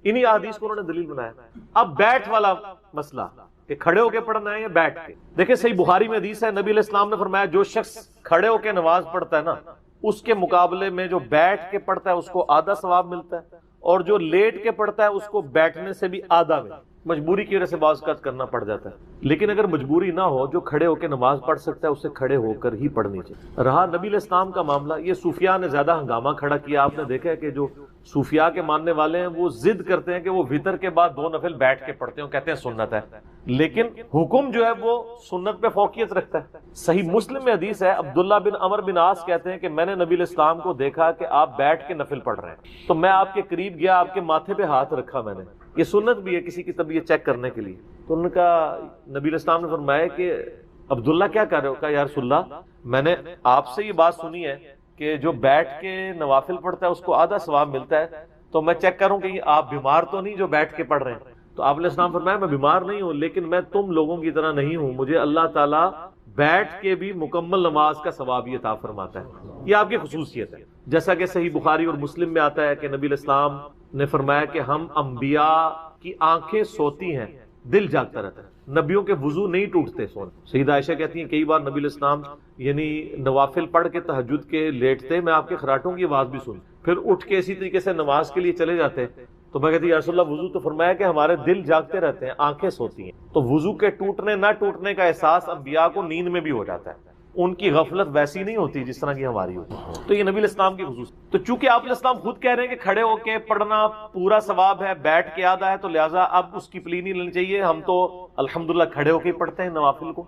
انہی احادیث کو انہوں نے دلیل بنایا. اب بیٹھ والا مسئلہ کہ کھڑے ہو کے پڑھنا ہے یا بیٹھ کے. دیکھیں صحیح بخاری میں حدیث ہے، نبی علیہ السلام نے فرمایا جو شخص کھڑے ہو کے نماز پڑھتا ہے نا، اس کے مقابلے میں جو بیٹھ کے پڑھتا ہے اس کو آدھا ثواب ملتا ہے، اور جو لیٹ کے پڑھتا ہے اس کو بیٹھنے سے بھی آدھا ملتا ہے. مجبوری کی وجہ سے بعض اوقات کرنا پڑ جاتا ہے، لیکن اگر مجبوری نہ ہو، جو کھڑے ہو کے نماز پڑھ سکتا ہے اسے کھڑے ہو کر ہی پڑھنی چاہیے. رہا نبی علیہ السلام کا معاملہ، یہ صوفیاء نے زیادہ ہنگامہ کھڑا کیا. آپ نے دیکھا ہے کہ جو صوفیاء کے ماننے والے ہیں وہ ضد کرتے ہیں کہ وہ وتر کے بعد 2 نفل بیٹھ کے پڑھتے ہیں، کہتے ہیں سنت ہے، لیکن حکم جو ہے وہ سنت پہ فوقیت رکھتا ہے. صحیح مسلم میں حدیث ہے، عبداللہ بن عمر بن عاص کہتے ہیں کہ میں نے نبی علیہ السلام کو دیکھا کہ آپ بیٹھ کے نفل پڑھ رہے ہیں، تو میں آپ کے قریب گیا، آپ کے ماتھے پہ ہاتھ رکھا. میں نے یہ سنت بھی ہے کسی کی طبیعت چیک کرنے کے لیے. تو ان کا نبی علیہ السلام نے فرمایا کہ عبداللہ کیا کر رہے ہو؟ کہا یا رسول اللہ میں نے آپ سے یہ بات سنی ہے کہ جو بیٹھ کے نوافل پڑھتا ہے اس کو آدھا ثواب ملتا ہے، تو میں چیک کروں کہ آپ بیمار تو نہیں جو بیٹھ کے پڑھ رہے ہیں. تو آپ علیہ السلام فرمایا میں بیمار نہیں ہوں، لیکن میں تم لوگوں کی طرح نہیں ہوں، مجھے اللہ تعالیٰ بیٹھ کے بھی مکمل نماز کا ثواب عطا فرماتا ہے. یہ آپ کی خصوصیت ہے. جیسا کہ صحیح بخاری اور مسلم میں آتا ہے کہ نبی علیہ السلام نے فرمایا کہ ہم انبیاء کی آنکھیں سوتی ہیں، دل جاگتا رہتا ہے، نبیوں کے وضو نہیں ٹوٹتے سونے. سیدہ عائشہ کہتی ہیں کئی بار نبی علیہ السلام یعنی نوافل پڑھ کے تہجد کے لیٹتے، میں آپ کے خراٹوں کی آواز بھی سن، پھر اٹھ کے اسی طریقے سے نماز کے لیے چلے جاتے. تو میں کہتی یا رسول اللہ وضو تو فرمایا کہ ہمارے دل جاگتے رہتے ہیں، آنکھیں سوتی ہیں. تو وضو کے ٹوٹنے نہ ٹوٹنے کا احساس انبیاء کو نیند میں بھی ہو جاتا ہے، ان کی غفلت ویسی نہیں ہوتی جس طرح کی ہماری ہوتی. تو یہ نبی علیہ السلام کی خصوصیت. تو چونکہ آپ علیہ السلام خود کہہ رہے ہیں کہ کھڑے ہو کے پڑھنا پورا ثواب ہے، بیٹھ کے آدھا ہے، تو لہٰذا اب اس کی پلی نہیں لینی چاہیے. ہم تو الحمدللہ کھڑے ہو کے پڑھتے ہیں نوافل کو،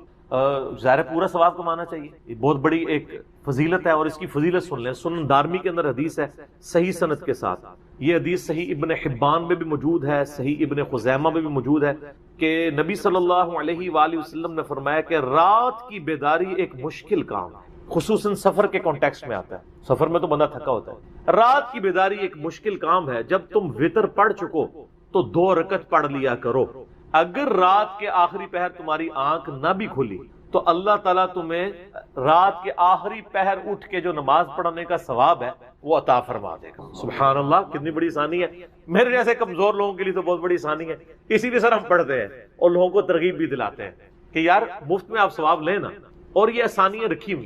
ظاہر پورا ثواب کمانا چاہیے. یہ بہت بڑی ایک فضیلت ہے، اور اس کی فضیلت سن لیں. سنن دارمی کے اندر حدیث ہے صحیح سند کے ساتھ. یہ حدیث صحیح ابن حبان میں بھی موجود ہے، صحیح ابن خزیمہ میں بھی موجود ہے کہ نبی صلی اللہ علیہ وآلہ وسلم نے فرمایا کہ رات کی بیداری ایک مشکل کام ہے. خصوصاً سفر کے کانٹیکسٹ میں آتا ہے، سفر میں تو بندہ تھکا ہوتا ہے. رات کی بیداری ایک مشکل کام ہے، جب تم وتر پڑھ چکو تو 2 رکعت پڑھ لیا کرو. اگر رات کے آخری پہر تمہاری آنکھ نہ بھی کھلی تو اللہ تعالیٰ تمہیں رات کے آخری پہر اٹھ کے جو نماز پڑھنے کا ثواب ہے وہ عطا فرما دے گا. سبحان اللہ، کتنی بڑی آسانی ہے. میرے جیسے کمزور لوگوں کے لیے تو بہت بڑی آسانی ہے. اسی لیے سر ہم پڑھتے ہیں اور لوگوں کو ترغیب بھی دلاتے ہیں کہ یار مفت میں آپ ثواب لیں نا، اور یہ آسانیاں رکھی ہوئی